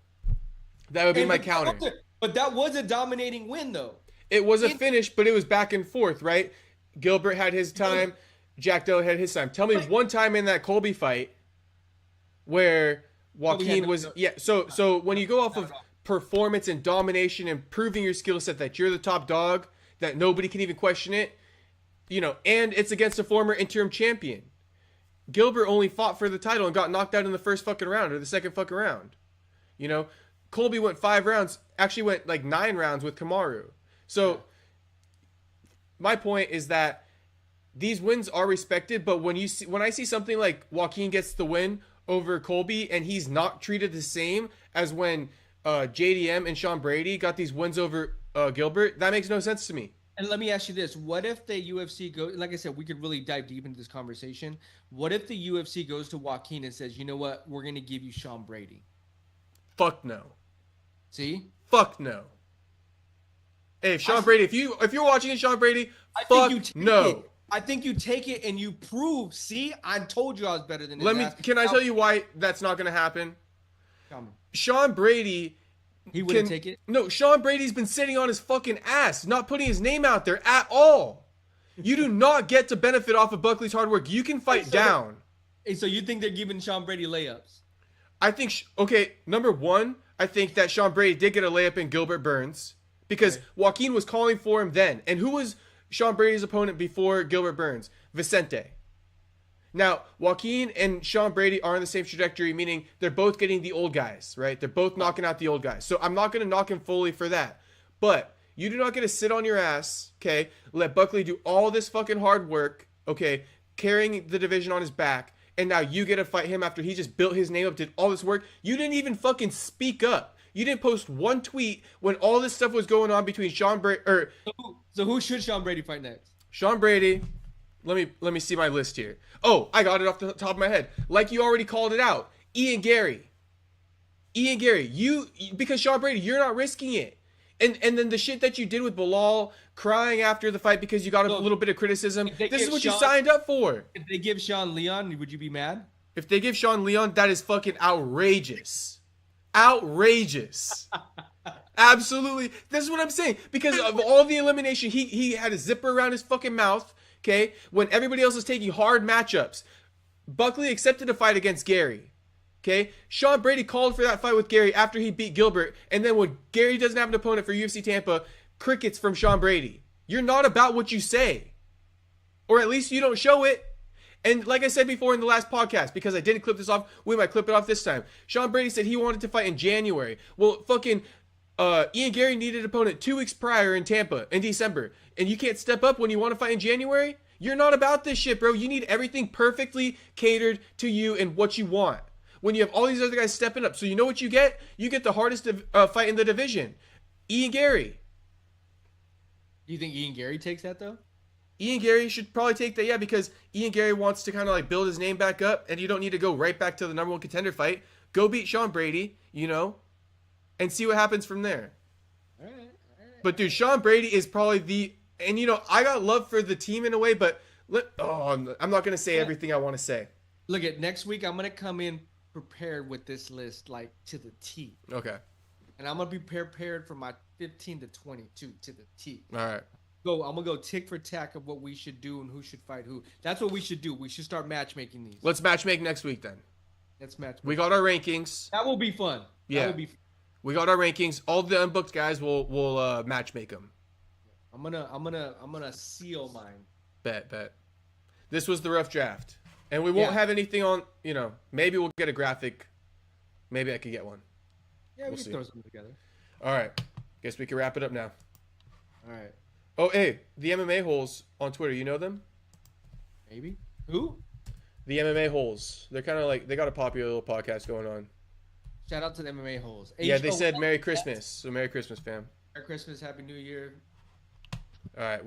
That would be my counter. But that was a dominating win, though. It was a finish, but it was back and forth, right? Gilbert had his time. Jack Della had his time. Tell me one time in that Colby fight where Joaquin was... Yeah, so when you go off of performance and domination and proving your skill set that you're the top dog, that nobody can even question it, you know, and it's against a former interim champion. Gilbert only fought for the title and got knocked out in the first fucking round or the second fucking round. You know, Colby went 5 rounds, actually went like 9 rounds with Kamaru. So my point is that these wins are respected, but when I see something like Joaquin gets the win over Colby and he's not treated the same as when JDM and Sean Brady got these wins over Gilbert, that makes no sense to me. And let me ask you this. What if the UFC goes, like I said, we could really dive deep into this conversation. What if the UFC goes to Joaquin and says, you know what, we're going to give you Sean Brady? Fuck no. See? Fuck no. Hey, Sean Brady, if you're watching it, Sean Brady, no. I think you take it and you prove, see, I told you I was better than this. Can I tell you why that's not going to happen? Tell me. Sean Brady... He wouldn't take it? No, Sean Brady's been sitting on his fucking ass, not putting his name out there at all. You do not get to benefit off of Buckley's hard work. You can fight down. So you think they're giving Sean Brady layups? I think, number one, I think that Sean Brady did get a layup in Gilbert Burns because Joaquin was calling for him then. And who was Sean Brady's opponent before Gilbert Burns? Vicente. Now, Joaquin and Sean Brady are on the same trajectory, meaning they're both getting the old guys, right? They're both knocking out the old guys. So I'm not going to knock him fully for that. But you do not get to sit on your ass, okay? Let Buckley do all this fucking hard work, okay? Carrying the division on his back. And now you get to fight him after he just built his name up, did all this work. You didn't even fucking speak up. You didn't post one tweet when all this stuff was going on between Sean Brady So who should Sean Brady fight next? Sean Brady. Let me see my list here. Oh, I got it off the top of my head. Like you already called it out. Ian Gary, because Sean Brady, you're not risking it. And then the shit that you did with Bilal crying after the fight because you got a little bit of criticism. This is what you signed up for. If they give Sean Leon, would you be mad? If they give Sean Leon, that is fucking outrageous. Outrageous. Absolutely. This is what I'm saying. Because of all the elimination, he had a zipper around his fucking mouth, okay? When everybody else was taking hard matchups. Buckley accepted a fight against Gary. Okay, Sean Brady called for that fight with Gary after he beat Gilbert, and then when Gary doesn't have an opponent for UFC Tampa, crickets from Sean Brady. You're not about what you say, or at least you don't show it. And like I said before in the last podcast, because I didn't clip this off, we might clip it off this time. Sean Brady said he wanted to fight in January. Well, fucking Ian Gary needed an opponent 2 weeks prior in Tampa in December, and you can't step up when you want to fight in January? You're not about this shit, bro. You need everything perfectly catered to you and what you want. When you have all these other guys stepping up. So you know what you get? You get the hardest fight in the division. Ian Gary. Do you think Ian Gary takes that, though? Ian Gary should probably take that, yeah, because Ian Gary wants to kind of like build his name back up, and you don't need to go right back to the #1 contender fight. Go beat Sean Brady, you know, and see what happens from there. All right. But, dude, Sean Brady is probably and, you know, I got love for the team in a way, but I'm not going to say everything I want to say. Look, at next week, I'm going to come in prepared with this list like to the T. Okay. And I'm gonna be prepared for my 15 to 22 to the T. All right. I'm gonna go tick for tack of what we should do and who should fight who. That's what we should do. We should start matchmaking these. Let's matchmake next week then. Let's match. We got our rankings. That will be fun. Yeah. That will be fun. We got our rankings. All the unbooked guys will matchmake them. I'm gonna seal mine. Bet. This was the rough draft. And we won't have anything on, you know, maybe we'll get a graphic. Maybe I could get one. Yeah, we can throw something together. All right. Guess we can wrap it up now. All right. Oh, hey, the MMA holes on Twitter, you know them? Maybe. Who? The MMA holes. They're kind of like, they got a popular little podcast going on. Shout out to the MMA holes. Yeah, they said Merry Christmas. So Merry Christmas, fam. Merry Christmas, Happy New Year. All right.